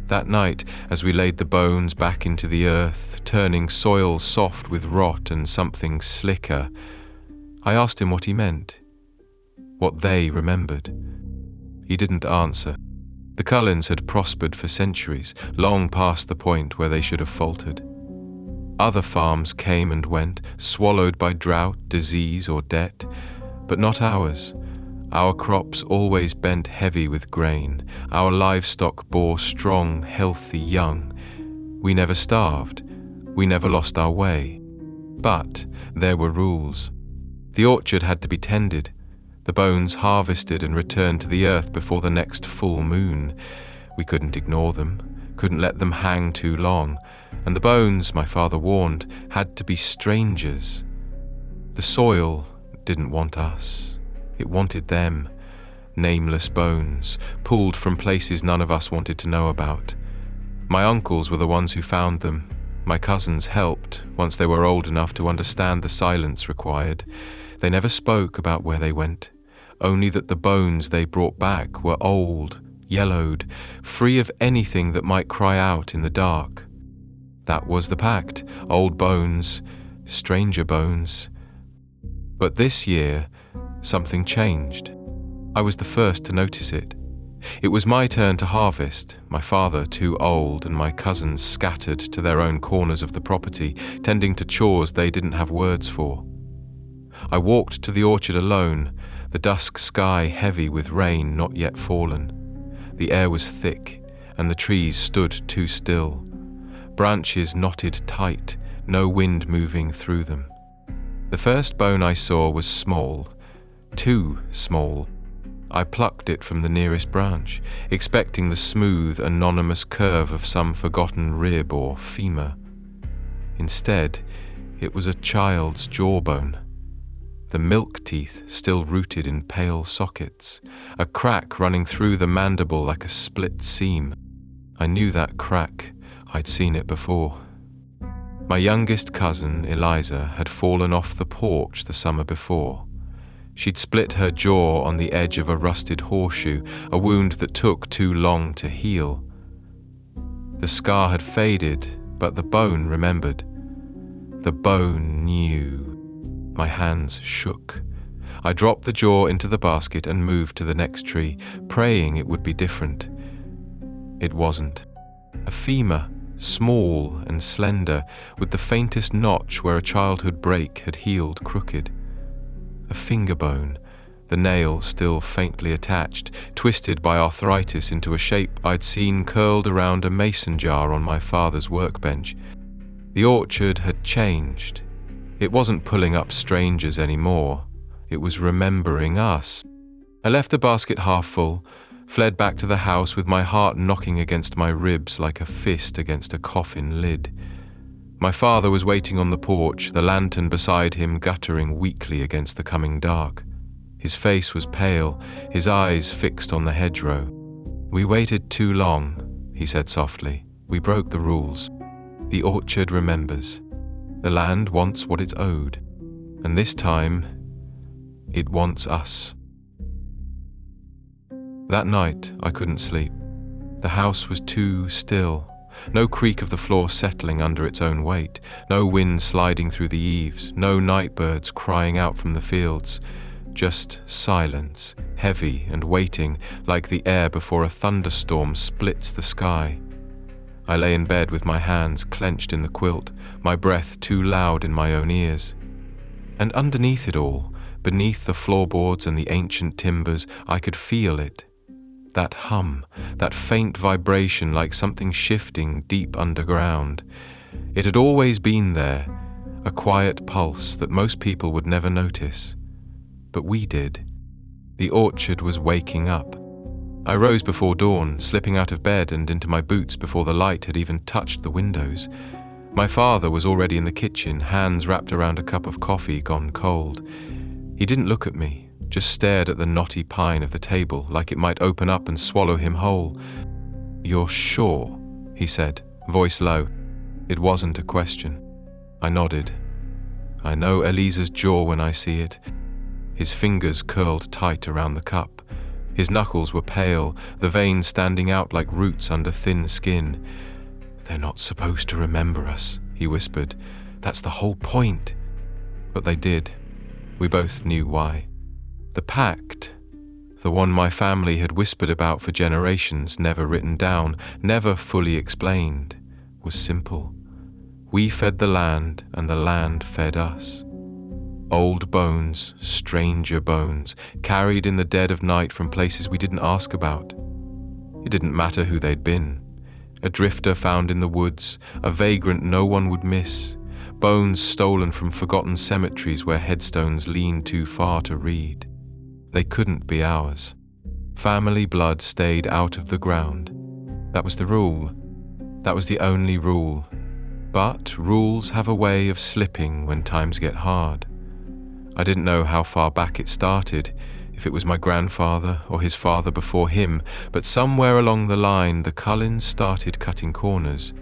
That night, as we laid the bones back into the earth, turning soil soft with rot and something slicker, I asked him what he meant, what they remembered. He didn't answer. The Cullens had prospered for centuries, long past the point where they should have faltered. Other farms came and went, swallowed by drought, disease, or debt, but not ours. Our crops always bent heavy with grain. Our livestock bore strong, healthy young. We never starved. We never lost our way. But there were rules. The orchard had to be tended, the bones harvested and returned to the earth before the next full moon. We couldn't ignore them, couldn't let them hang too long, and the bones, my father warned, had to be strangers. The soil didn't want us. It wanted them, nameless bones, pulled from places none of us wanted to know about. My uncles were the ones who found them. My cousins helped once they were old enough to understand the silence required. They never spoke about where they went, only that the bones they brought back were old, yellowed, free of anything that might cry out in the dark. That was the pact, old bones, stranger bones. But this year, something changed. I was the first to notice it. It was my turn to harvest, my father too old and my cousins scattered to their own corners of the property, tending to chores they didn't have words for. I walked to the orchard alone, the dusk sky heavy with rain not yet fallen. The air was thick, and the trees stood too still. Branches knotted tight, no wind moving through them. The first bone I saw was small, too small. I plucked it from the nearest branch, expecting the smooth, anonymous curve of some forgotten rib or femur. Instead, it was a child's jawbone. The milk teeth still rooted in pale sockets, a crack running through the mandible like a split seam. I knew that crack. I'd seen it before. My youngest cousin, Eliza, had fallen off the porch the summer before. She'd split her jaw on the edge of a rusted horseshoe, a wound that took too long to heal. The scar had faded, but the bone remembered. The bone knew. My hands shook. I dropped the jaw into the basket and moved to the next tree, praying it would be different. It wasn't. A femur, small and slender, with the faintest notch where a childhood break had healed crooked. A finger bone, the nail still faintly attached, twisted by arthritis into a shape I'd seen curled around a mason jar on my father's workbench. The orchard had changed. It wasn't pulling up strangers anymore. It was remembering us. I left the basket half full, fled back to the house with my heart knocking against my ribs like a fist against a coffin lid. My father was waiting on the porch, the lantern beside him guttering weakly against the coming dark. His face was pale, his eyes fixed on the hedgerow. "We waited too long," he said softly. "We broke the rules. The orchard remembers. The land wants what it's owed. And this time, it wants us." That night, I couldn't sleep. The house was too still. No creak of the floor settling under its own weight, no wind sliding through the eaves, no night birds crying out from the fields. Just silence, heavy and waiting, like the air before a thunderstorm splits the sky. I lay in bed with my hands clenched in the quilt, my breath too loud in my own ears. And underneath it all, beneath the floorboards and the ancient timbers, I could feel it. That hum, that faint vibration like something shifting deep underground. It had always been there, a quiet pulse that most people would never notice. But we did. The orchard was waking up. I rose before dawn, slipping out of bed and into my boots before the light had even touched the windows. My father was already in the kitchen, hands wrapped around a cup of coffee gone cold. He didn't look at me, just stared at the knotty pine of the table like it might open up and swallow him whole. "You're sure?" he said, voice low. It wasn't a question. I nodded. I know Eliza's jaw when I see it. His fingers curled tight around the cup. His knuckles were pale, the veins standing out like roots under thin skin. "They're not supposed to remember us," he whispered. "That's the whole point." But they did. We both knew why. The pact, the one my family had whispered about for generations, never written down, never fully explained, was simple. We fed the land, and the land fed us. Old bones, stranger bones, carried in the dead of night from places we didn't ask about. It didn't matter who they'd been. A drifter found in the woods, a vagrant no one would miss, bones stolen from forgotten cemeteries where headstones leaned too far to read. They couldn't be ours. Family blood stayed out of the ground. That was the rule. That was the only rule. But rules have a way of slipping when times get hard. I didn't know how far back it started, if it was my grandfather or his father before him, but somewhere along the line the Cullens started cutting corners.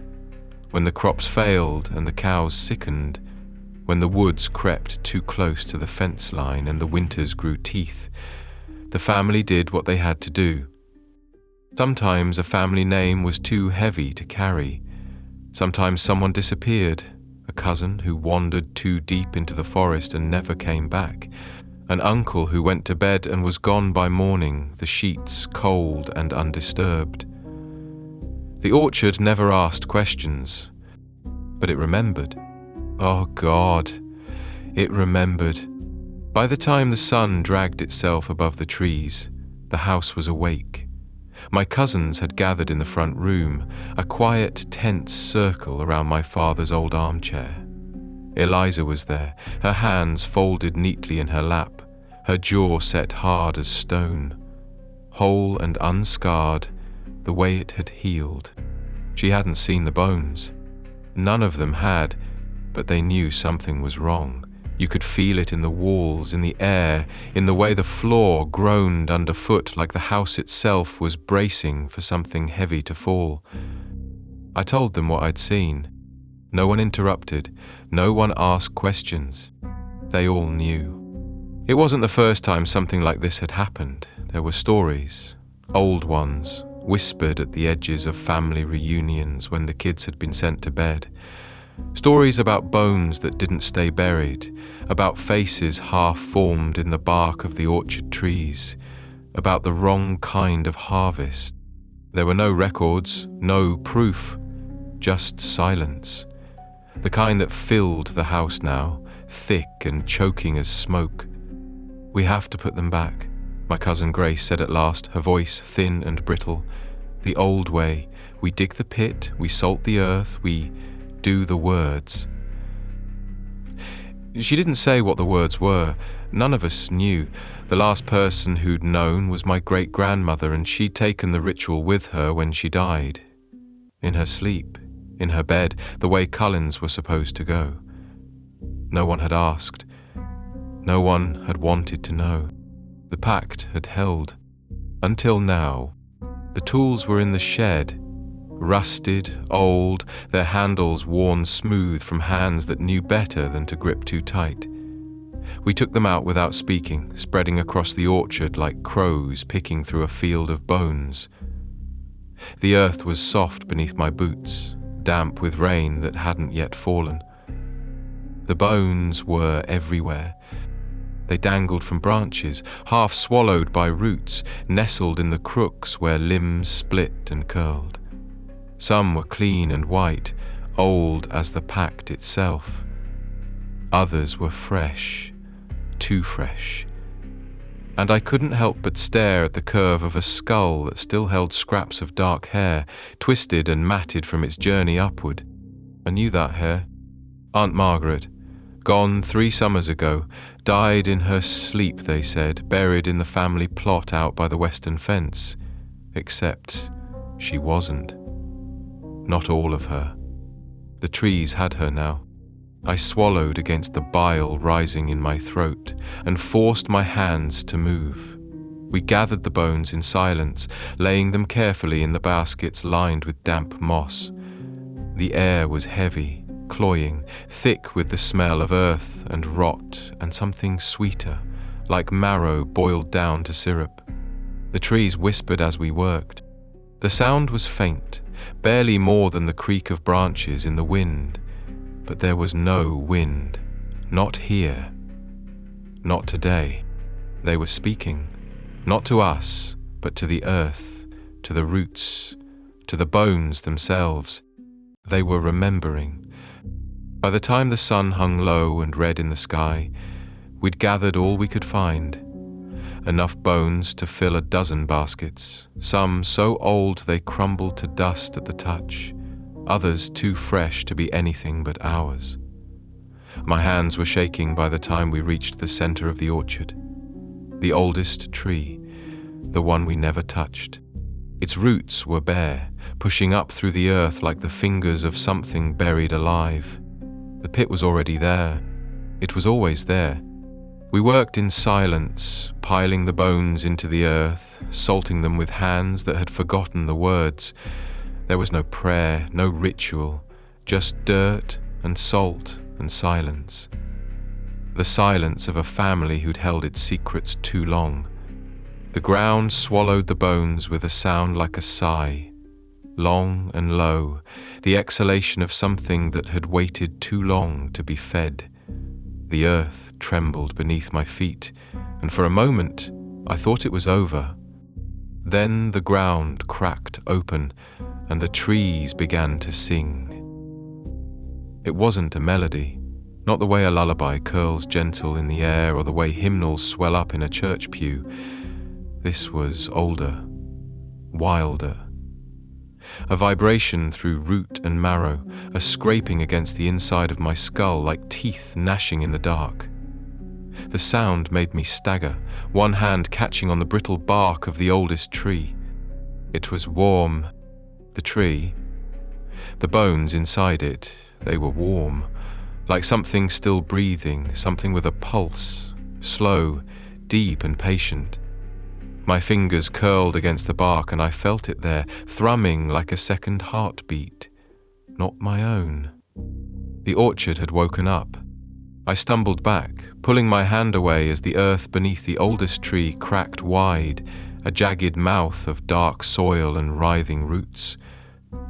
When the crops failed and the cows sickened, when the woods crept too close to the fence line and the winters grew teeth, the family did what they had to do. Sometimes a family name was too heavy to carry. Sometimes someone disappeared, a cousin who wandered too deep into the forest and never came back, an uncle who went to bed and was gone by morning, the sheets cold and undisturbed. The orchard never asked questions, but it remembered. Oh God, it remembered. By the time the sun dragged itself above the trees, the house was awake. My cousins had gathered in the front room, a quiet, tense circle around my father's old armchair. Eliza was there, her hands folded neatly in her lap, her jaw set hard as stone. Whole and unscarred, the way it had healed. She hadn't seen the bones. None of them had, but they knew something was wrong. You could feel it in the walls, in the air, in the way the floor groaned underfoot like the house itself was bracing for something heavy to fall. I told them what I'd seen. No one interrupted, no one asked questions. They all knew. It wasn't the first time something like this had happened. There were stories, old ones, whispered at the edges of family reunions when the kids had been sent to bed. Stories about bones that didn't stay buried, about faces half-formed in the bark of the orchard trees, about the wrong kind of harvest. There were no records, no proof, just silence. The kind that filled the house now, thick and choking as smoke. "We have to put them back," my cousin Grace said at last, her voice thin and brittle. "The old way. We dig the pit, we salt the earth, we do the words." She didn't say what the words were. None of us knew. The last person who'd known was my great-grandmother, and she'd taken the ritual with her when she died. In her sleep, in her bed, the way Cullens were supposed to go. No one had asked. No one had wanted to know. The pact had held. Until now. The tools were in the shed. Rusted, old, their handles worn smooth from hands that knew better than to grip too tight. We took them out without speaking, spreading across the orchard like crows picking through a field of bones. The earth was soft beneath my boots, damp with rain that hadn't yet fallen. The bones were everywhere. They dangled from branches, half swallowed by roots, nestled in the crooks where limbs split and curled. Some were clean and white, old as the pact itself. Others were fresh, too fresh. And I couldn't help but stare at the curve of a skull that still held scraps of dark hair, twisted and matted from its journey upward. I knew that hair. Aunt Margaret, gone 3 summers ago, died in her sleep, they said, buried in the family plot out by the western fence. Except she wasn't. Not all of her. The trees had her now. I swallowed against the bile rising in my throat and forced my hands to move. We gathered the bones in silence, laying them carefully in the baskets lined with damp moss. The air was heavy, cloying, thick with the smell of earth and rot and something sweeter, like marrow boiled down to syrup. The trees whispered as we worked. The sound was faint, barely more than the creak of branches in the wind, but there was no wind. Not here. Not today. They were speaking, not to us, but to the earth, to the roots, to the bones themselves. They were remembering. By the time the sun hung low and red in the sky, we'd gathered all we could find. enough bones to fill a dozen baskets, some so old they crumbled to dust at the touch, others too fresh to be anything but ours. My hands were shaking by the time we reached the center of the orchard. The oldest tree, the one we never touched. Its roots were bare, pushing up through the earth like the fingers of something buried alive. The pit was already there. It was always there. We worked in silence, piling the bones into the earth, salting them with hands that had forgotten the words. There was no prayer, no ritual, just dirt and salt and silence. The silence of a family who'd held its secrets too long. The ground swallowed the bones with a sound like a sigh, long and low, the exhalation of something that had waited too long to be fed. The earth trembled beneath my feet, and for a moment I thought it was over. Then the ground cracked open, and the trees began to sing. It wasn't a melody, not the way a lullaby curls gentle in the air or the way hymnals swell up in a church pew. This was older, wilder. A vibration through root and marrow, a scraping against the inside of my skull like teeth gnashing in the dark. The sound made me stagger, one hand catching on the brittle bark of the oldest tree. It was warm. The tree, the bones inside it, they were warm, like something still breathing, something with a pulse, slow, deep and patient. My fingers curled against the bark and I felt it there, thrumming like a second heartbeat, not my own. The orchard had woken up. I stumbled back, pulling my hand away as the earth beneath the oldest tree cracked wide, a jagged mouth of dark soil and writhing roots.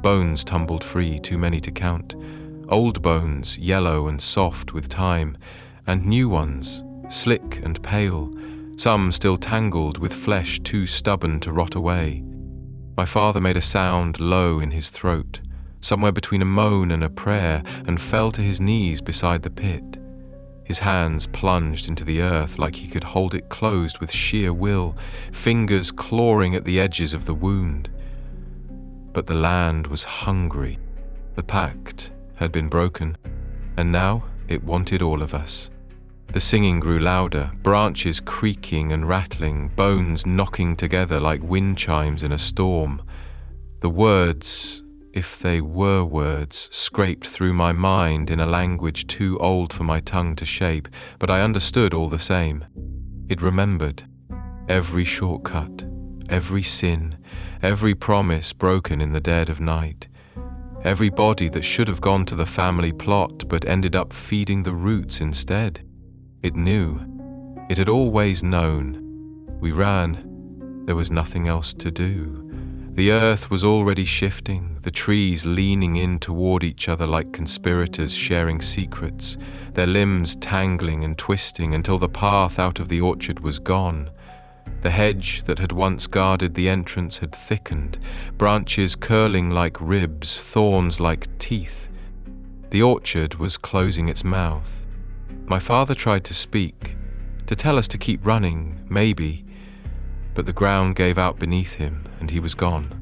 Bones tumbled free, too many to count. Old bones, yellow and soft with time, and new ones, slick and pale, some still tangled with flesh too stubborn to rot away. My father made a sound low in his throat, somewhere between a moan and a prayer, and fell to his knees beside the pit. His hands plunged into the earth like he could hold it closed with sheer will, fingers clawing at the edges of the wound. But the land was hungry. The pact had been broken, and now it wanted all of us. The singing grew louder, branches creaking and rattling, bones knocking together like wind chimes in a storm. The words, if they were words, scraped through my mind in a language too old for my tongue to shape, but I understood all the same. It remembered every shortcut, every sin, every promise broken in the dead of night, every body that should have gone to the family plot but ended up feeding the roots instead. It knew. It had always known. We ran. There was nothing else to do. The earth was already shifting, the trees leaning in toward each other like conspirators sharing secrets, their limbs tangling and twisting until the path out of the orchard was gone. The hedge that had once guarded the entrance had thickened, branches curling like ribs, thorns like teeth. The orchard was closing its mouth. My father tried to speak, to tell us to keep running, maybe, but the ground gave out beneath him and he was gone.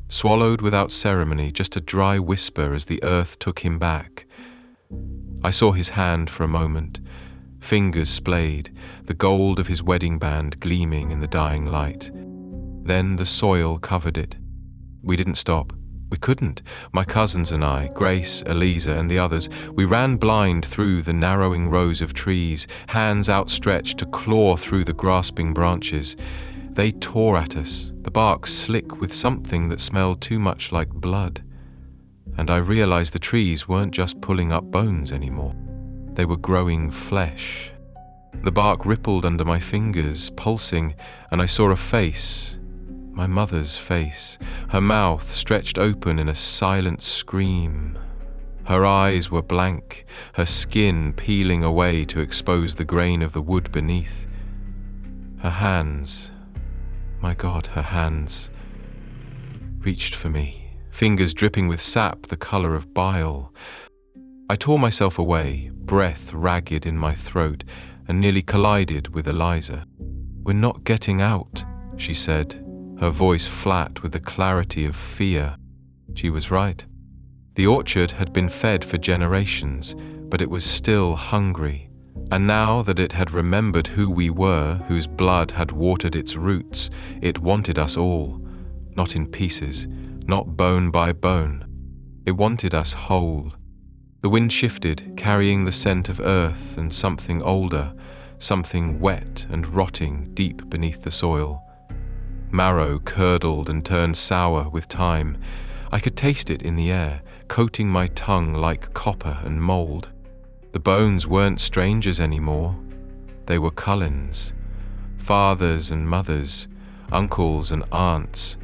Swallowed without ceremony, just a dry whisper as the earth took him back. I saw his hand for a moment, fingers splayed, the gold of his wedding band gleaming in the dying light. Then the soil covered it. We didn't stop. We couldn't. My cousins and I, Grace, Eliza, and the others, we ran blind through the narrowing rows of trees, hands outstretched to claw through the grasping branches. They tore at us, the bark slick with something that smelled too much like blood. And I realized the trees weren't just pulling up bones anymore. They were growing flesh. The bark rippled under my fingers, pulsing, and I saw a face. My mother's face, her mouth stretched open in a silent scream. Her eyes were blank, her skin peeling away to expose the grain of the wood beneath. Her hands, my God, her hands, reached for me, fingers dripping with sap the color of bile. I tore myself away, breath ragged in my throat, and nearly collided with Eliza. "We're not getting out," she said, her voice flat with the clarity of fear. She was right. The orchard had been fed for generations, but it was still hungry. And now that it had remembered who we were, whose blood had watered its roots, it wanted us all, not in pieces, not bone by bone. It wanted us whole. The wind shifted, carrying the scent of earth and something older, something wet and rotting deep beneath the soil. Marrow curdled and turned sour with time. I could taste it in the air, coating my tongue like copper and mold. The bones weren't strangers anymore. They were Cullens, fathers and mothers, uncles and aunts,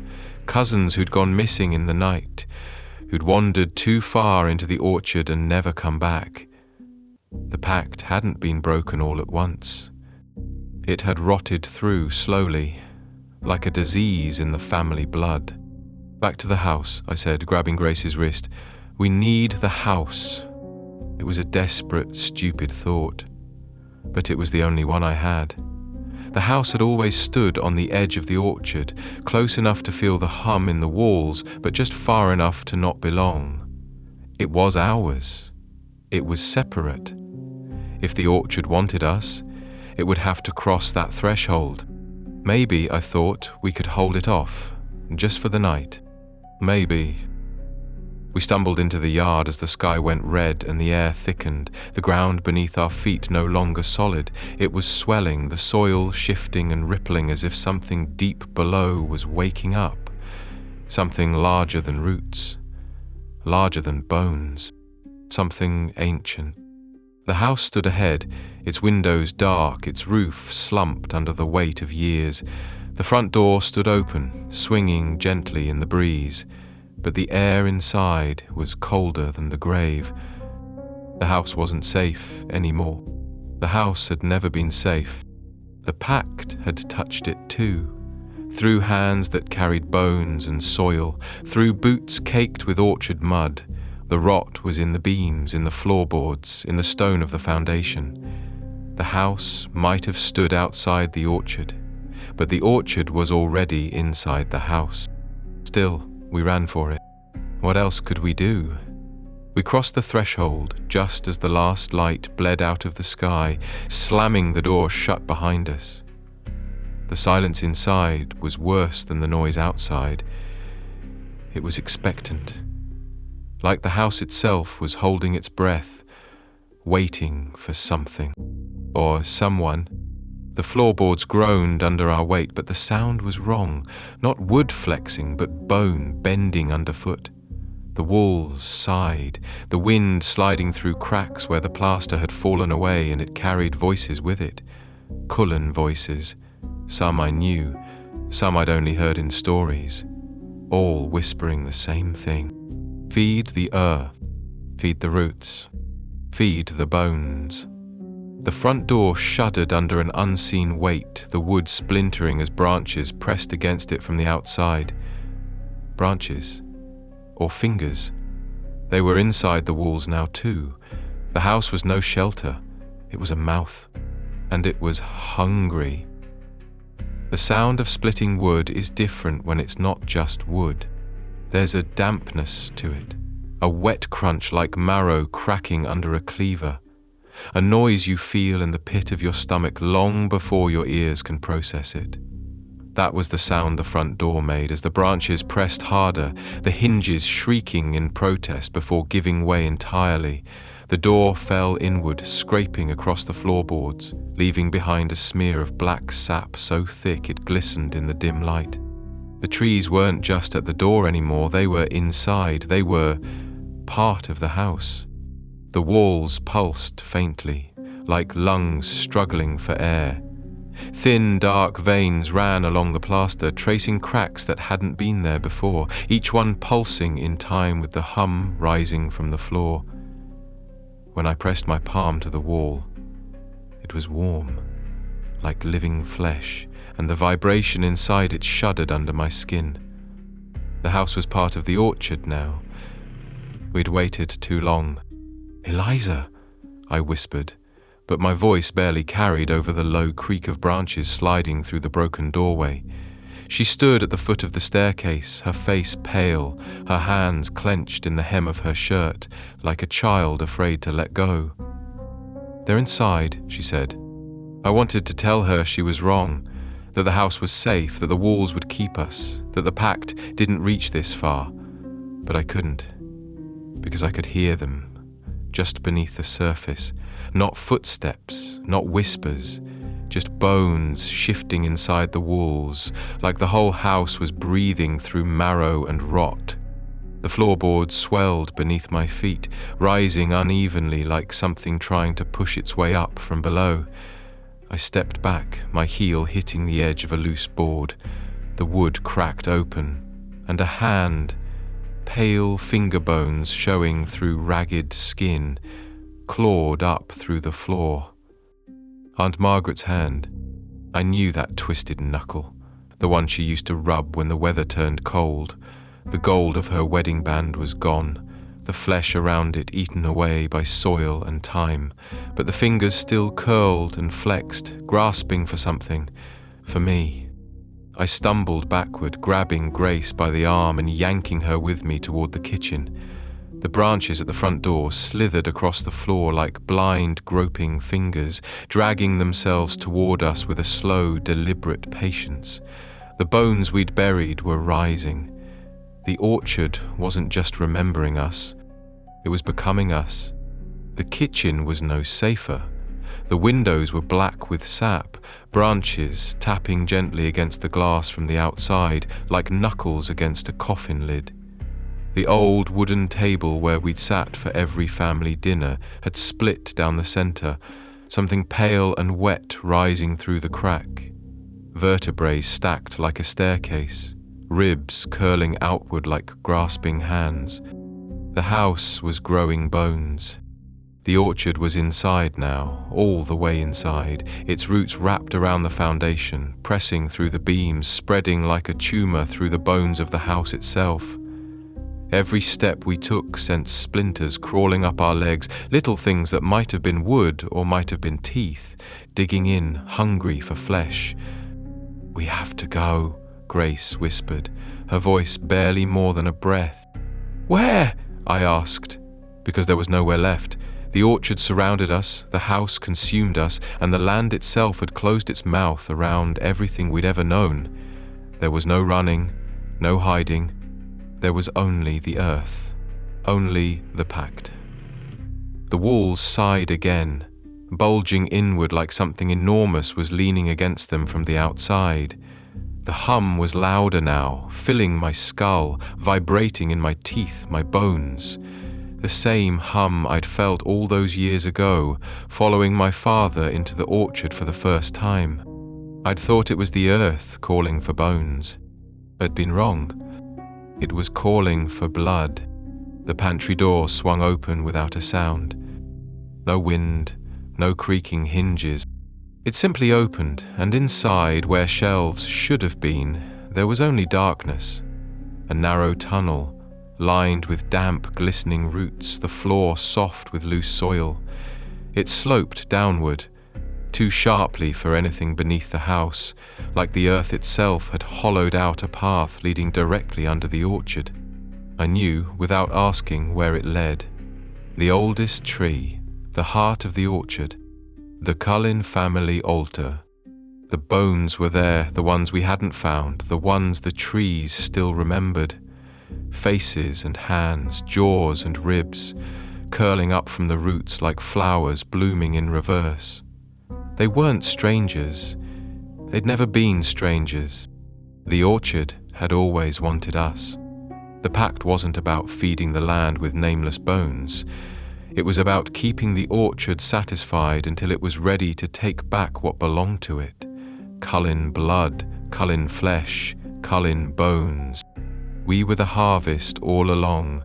cousins who'd gone missing in the night, who'd wandered too far into the orchard and never come back. The pact hadn't been broken all at once. It had rotted through slowly, like a disease in the family blood. "Back to the house," I said, grabbing Grace's wrist. "We need the house." It was a desperate, stupid thought, but it was the only one I had. The house had always stood on the edge of the orchard, close enough to feel the hum in the walls, but just far enough to not belong. It was ours. It was separate. If the orchard wanted us, it would have to cross that threshold. Maybe, I thought, we could hold it off, just for the night. Maybe. We stumbled into the yard as the sky went red and the air thickened, the ground beneath our feet no longer solid. It was swelling, the soil shifting and rippling as if something deep below was waking up. Something larger than roots, larger than bones, something ancient. The house stood ahead, its windows dark, its roof slumped under the weight of years. The front door stood open, swinging gently in the breeze. But the air inside was colder than the grave. The house wasn't safe anymore. The house had never been safe. The pact had touched it too, through hands that carried bones and soil, through boots caked with orchard mud. The rot was in the beams, in the floorboards, in the stone of the foundation. The house might have stood outside the orchard, but the orchard was already inside the house. Still, we ran for it. What else could we do? We crossed the threshold just as the last light bled out of the sky, slamming the door shut behind us. The silence inside was worse than the noise outside. It was expectant, like the house itself was holding its breath, waiting for something, or someone. The floorboards groaned under our weight, but the sound was wrong. Not wood flexing, but bone bending underfoot. The walls sighed, the wind sliding through cracks where the plaster had fallen away, and it carried voices with it. Cullen voices. Some I knew, some I'd only heard in stories, all whispering the same thing. Feed the earth, feed the roots, feed the bones. The front door shuddered under an unseen weight, the wood splintering as branches pressed against it from the outside. Branches, or fingers. They were inside the walls now too. The house was no shelter. It was a mouth, and it was hungry. The sound of splitting wood is different when it's not just wood. There's a dampness to it, a wet crunch like marrow cracking under a cleaver. A noise you feel in the pit of your stomach long before your ears can process it. That was the sound the front door made as the branches pressed harder, the hinges shrieking in protest before giving way entirely. The door fell inward, scraping across the floorboards, leaving behind a smear of black sap so thick it glistened in the dim light. The trees weren't just at the door anymore, they were inside, they were part of the house. The walls pulsed faintly, like lungs struggling for air. Thin, dark veins ran along the plaster, tracing cracks that hadn't been there before, each one pulsing in time with the hum rising from the floor. When I pressed my palm to the wall, it was warm, like living flesh, and the vibration inside it shuddered under my skin. The house was part of the orchard now. We'd waited too long. "Eliza," I whispered, but my voice barely carried over the low creak of branches sliding through the broken doorway. She stood at the foot of the staircase, her face pale, her hands clenched in the hem of her shirt, like a child afraid to let go. "They're inside," she said. I wanted to tell her she was wrong, that the house was safe, that the walls would keep us, that the pact didn't reach this far, but I couldn't, because I could hear them, just beneath the surface, not footsteps, not whispers, just bones shifting inside the walls, like the whole house was breathing through marrow and rot. The floorboards swelled beneath my feet, rising unevenly like something trying to push its way up from below. I stepped back, my heel hitting the edge of a loose board. The wood cracked open, and a hand, pale finger bones showing through ragged skin, clawed up through the floor. Aunt Margaret's hand. I knew that twisted knuckle, the one she used to rub when the weather turned cold. The gold of her wedding band was gone, the flesh around it eaten away by soil and time, but the fingers still curled and flexed, grasping for something, for me. I stumbled backward, grabbing Grace by the arm and yanking her with me toward the kitchen. The branches at the front door slithered across the floor like blind, groping fingers, dragging themselves toward us with a slow, deliberate patience. The bones we'd buried were rising. The orchard wasn't just remembering us, it was becoming us. The kitchen was no safer. The windows were black with sap, branches tapping gently against the glass from the outside like knuckles against a coffin lid. The old wooden table where we'd sat for every family dinner had split down the center, something pale and wet rising through the crack. Vertebrae stacked like a staircase, ribs curling outward like grasping hands. The house was growing bones. The orchard was inside now, all the way inside, its roots wrapped around the foundation, pressing through the beams, spreading like a tumor through the bones of the house itself. Every step we took sent splinters crawling up our legs, little things that might have been wood or might have been teeth, digging in, hungry for flesh. "We have to go," Grace whispered, her voice barely more than a breath. "Where?" I asked, because there was nowhere left. The orchard surrounded us, the house consumed us, and the land itself had closed its mouth around everything we'd ever known. There was no running, no hiding. There was only the earth, only the pact. The walls sighed again, bulging inward like something enormous was leaning against them from the outside. The hum was louder now, filling my skull, vibrating in my teeth, my bones. The same hum I'd felt all those years ago, following my father into the orchard for the first time. I'd thought it was the earth calling for bones. I'd been wrong. It was calling for blood. The pantry door swung open without a sound. No wind, no creaking hinges. It simply opened, and inside, where shelves should have been, there was only darkness. A narrow tunnel, lined with damp, glistening roots, the floor soft with loose soil. It sloped downward, too sharply for anything beneath the house, like the earth itself had hollowed out a path leading directly under the orchard. I knew, without asking, where it led. The oldest tree, the heart of the orchard, the Cullen family altar. The bones were there, the ones we hadn't found, the ones the trees still remembered. Faces and hands, jaws and ribs, curling up from the roots like flowers blooming in reverse. They weren't strangers. They'd never been strangers. The orchard had always wanted us. The pact wasn't about feeding the land with nameless bones. It was about keeping the orchard satisfied until it was ready to take back what belonged to it. Cullen blood, Cullen flesh, Cullen bones. We were the harvest all along.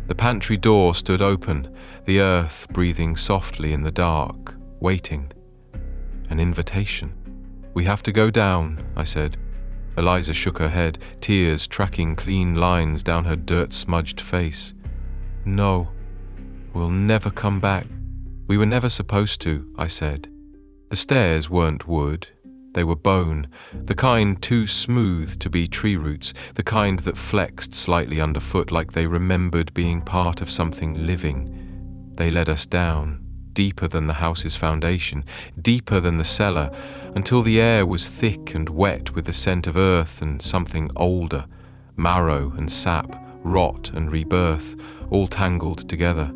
The pantry door stood open, the earth breathing softly in the dark, waiting. An invitation. "We have to go down," I said. Eliza shook her head, tears tracking clean lines down her dirt-smudged face. "No, we'll never come back." "We were never supposed to," I said. "The stairs weren't wood. They were bone, the kind too smooth to be tree roots, the kind that flexed slightly underfoot like they remembered being part of something living. They led us down, deeper than the house's foundation, deeper than the cellar, until the air was thick and wet with the scent of earth and something older, marrow and sap, rot and rebirth, all tangled together.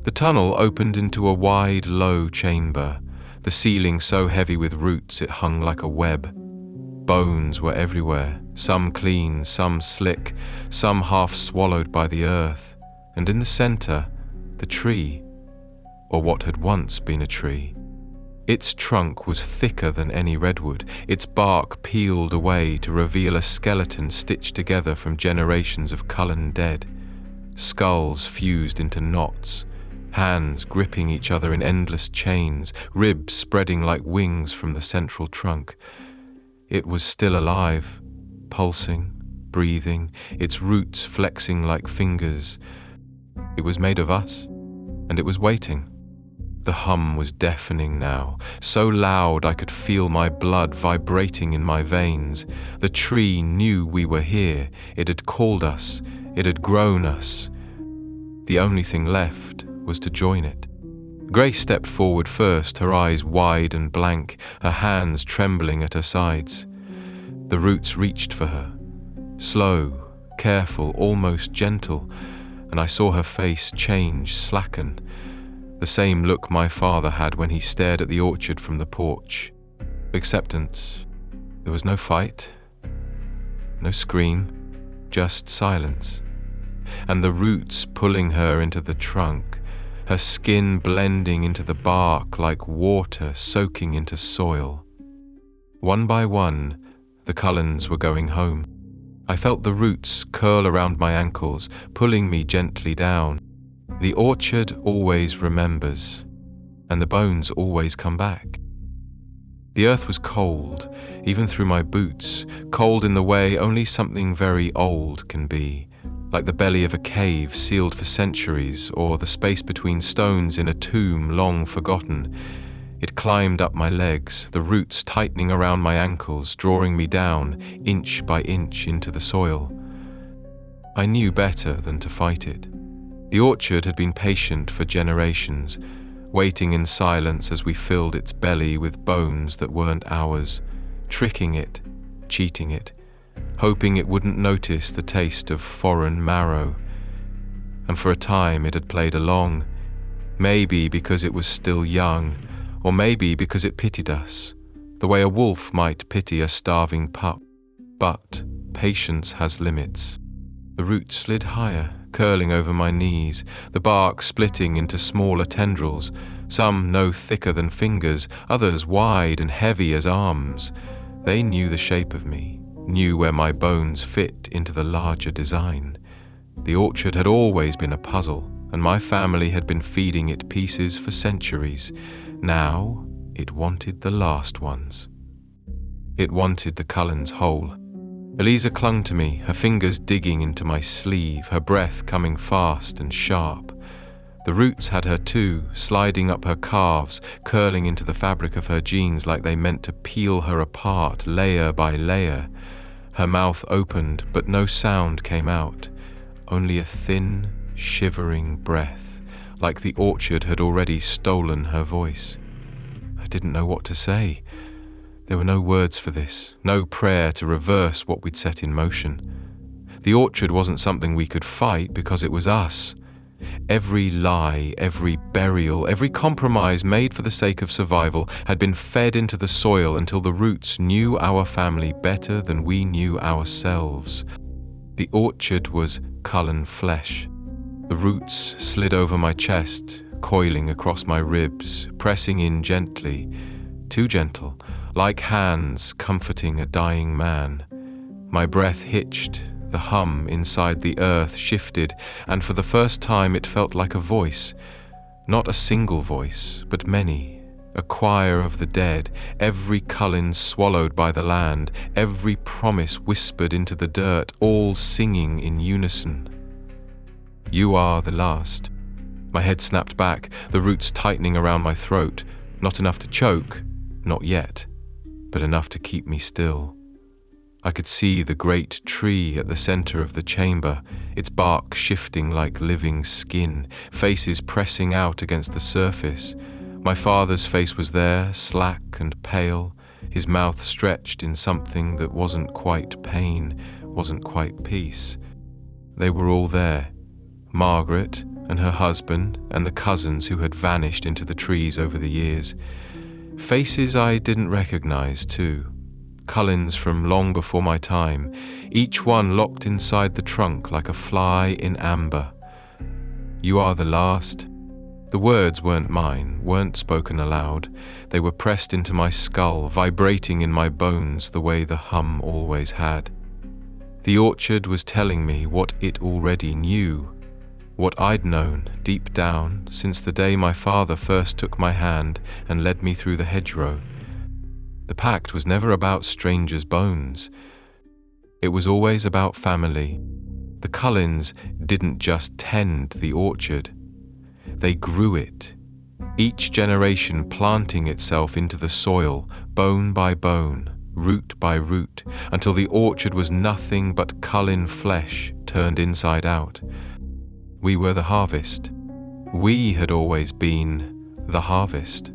The tunnel opened into a wide, low chamber, the ceiling so heavy with roots it hung like a web. Bones were everywhere, some clean, some slick, some half swallowed by the earth, and in the center, the tree, or what had once been a tree. Its trunk was thicker than any redwood, its bark peeled away to reveal a skeleton stitched together from generations of Cullen dead. Skulls fused into knots, hands gripping each other in endless chains, ribs spreading like wings from the central trunk. It was still alive, pulsing, breathing, its roots flexing like fingers. It was made of us, and it was waiting. The hum was deafening now, so loud I could feel my blood vibrating in my veins. The tree knew we were here. It had called us. It had grown us. The only thing left was to join it. Grace stepped forward first, her eyes wide and blank, her hands trembling at her sides. The roots reached for her, slow, careful, almost gentle, and I saw her face change, slacken. The same look my father had when he stared at the orchard from the porch. Acceptance. There was no fight, no scream, just silence. And the roots pulling her into the trunk, her skin blending into the bark like water soaking into soil. One by one, the Cullens were going home. I felt the roots curl around my ankles, pulling me gently down. The orchard always remembers, and the bones always come back. The earth was cold, even through my boots, cold in the way only something very old can be, like the belly of a cave sealed for centuries, or the space between stones in a tomb long forgotten. It climbed up my legs, the roots tightening around my ankles, drawing me down, inch by inch, into the soil. I knew better than to fight it. The orchard had been patient for generations, waiting in silence as we filled its belly with bones that weren't ours, tricking it, cheating it, hoping it wouldn't notice the taste of foreign marrow. And for a time it had played along, maybe because it was still young, or maybe because it pitied us, the way a wolf might pity a starving pup. But patience has limits. The roots slid higher, curling over my knees, the bark splitting into smaller tendrils, some no thicker than fingers, others wide and heavy as arms. They knew the shape of me, knew where my bones fit into the larger design. The orchard had always been a puzzle, and my family had been feeding it pieces for centuries. Now it wanted the last ones. It wanted the Cullens whole. Eliza clung to me, her fingers digging into my sleeve, her breath coming fast and sharp. The roots had her too, sliding up her calves, curling into the fabric of her jeans like they meant to peel her apart, layer by layer. Her mouth opened, but no sound came out, only a thin, shivering breath, like the orchard had already stolen her voice. I didn't know what to say. There were no words for this, no prayer to reverse what we'd set in motion. The orchard wasn't something we could fight because it was us. Every lie, every burial, every compromise made for the sake of survival had been fed into the soil until the roots knew our family better than we knew ourselves. The orchard was Cullen flesh. The roots slid over my chest, coiling across my ribs, pressing in gently, too gentle, like hands comforting a dying man. My breath hitched, the hum inside the earth shifted, and for the first time it felt like a voice. Not a single voice, but many, a choir of the dead, every Cullen swallowed by the land, every promise whispered into the dirt, all singing in unison. You are the last. My head snapped back, the roots tightening around my throat. Not enough to choke, not yet, but enough to keep me still. I could see the great tree at the center of the chamber, its bark shifting like living skin, faces pressing out against the surface. My father's face was there, slack and pale, his mouth stretched in something that wasn't quite pain, wasn't quite peace. They were all there, Margaret and her husband and the cousins who had vanished into the trees over the years. Faces I didn't recognize, too. Cullens from long before my time, each one locked inside the trunk like a fly in amber. "You are the last." The words weren't mine, weren't spoken aloud. They were pressed into my skull, vibrating in my bones the way the hum always had. The orchard was telling me what it already knew, what I'd known deep down since the day my father first took my hand and led me through the hedgerow. The pact was never about strangers' bones. It was always about family. The Cullens didn't just tend the orchard. They grew it, each generation planting itself into the soil, bone by bone, root by root, until the orchard was nothing but Cullen flesh turned inside out. We were the harvest. We had always been the harvest.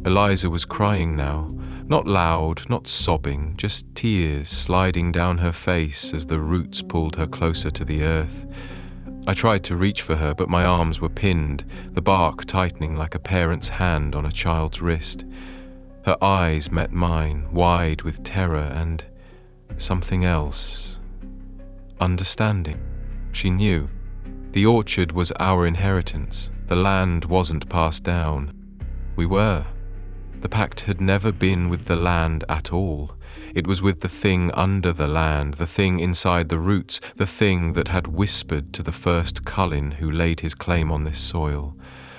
Eliza was crying now. Not loud, not sobbing, just tears sliding down her face as the roots pulled her closer to the earth. I tried to reach for her, but my arms were pinned, the bark tightening like a parent's hand on a child's wrist. Her eyes met mine, wide with terror and something else. Understanding. She knew. The orchard was our inheritance. The land wasn't passed down. We were. The pact had never been with the land at all. It was with the thing under the land, the thing inside the roots, the thing that had whispered to the first Cullen who laid his claim on this soil.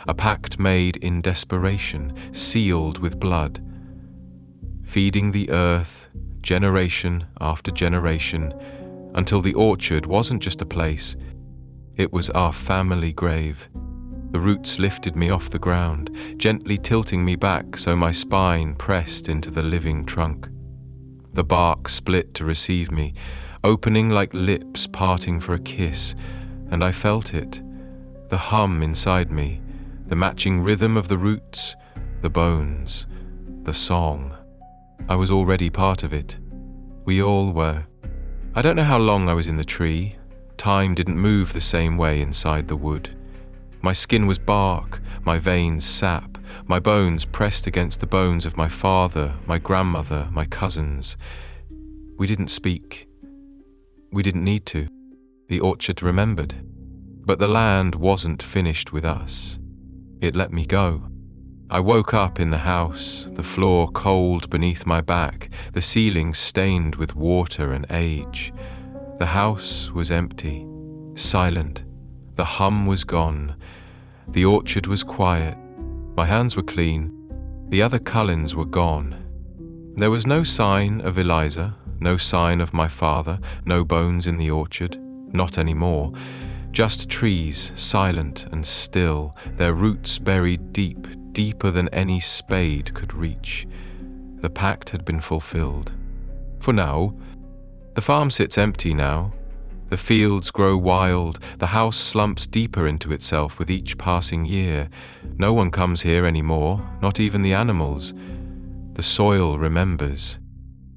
A pact made in desperation, sealed with blood. Feeding the earth, generation after generation, until the orchard wasn't just a place, it was our family grave. The roots lifted me off the ground, gently tilting me back so my spine pressed into the living trunk. The bark split to receive me, opening like lips parting for a kiss, and I felt it, the hum inside me, the matching rhythm of the roots, the bones, the song. I was already part of it. We all were. I don't know how long I was in the tree. Time didn't move the same way inside the wood. My skin was bark, my veins sap, my bones pressed against the bones of my father, my grandmother, my cousins. We didn't speak. We didn't need to. The orchard remembered. But the land wasn't finished with us. It let me go. I woke up in the house, the floor cold beneath my back, the ceiling stained with water and age. The house was empty, silent. The hum was gone. The orchard was quiet. My hands were clean. The other Cullens were gone. There was no sign of Eliza, no sign of my father, no bones in the orchard, not anymore. Just trees, silent and still, their roots buried deep, deeper than any spade could reach. The pact had been fulfilled. For now. The farm sits empty now. The fields grow wild, the house slumps deeper into itself with each passing year. No one comes here anymore, not even the animals. The soil remembers.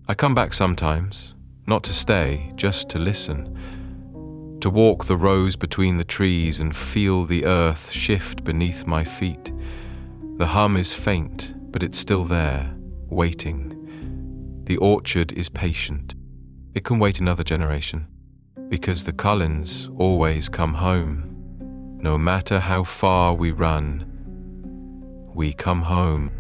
I come back sometimes, not to stay, just to listen. To walk the rows between the trees and feel the earth shift beneath my feet. The hum is faint, but it's still there, waiting. The orchard is patient. It can wait another generation. Because the Cullens always come home. No matter how far we run, we come home.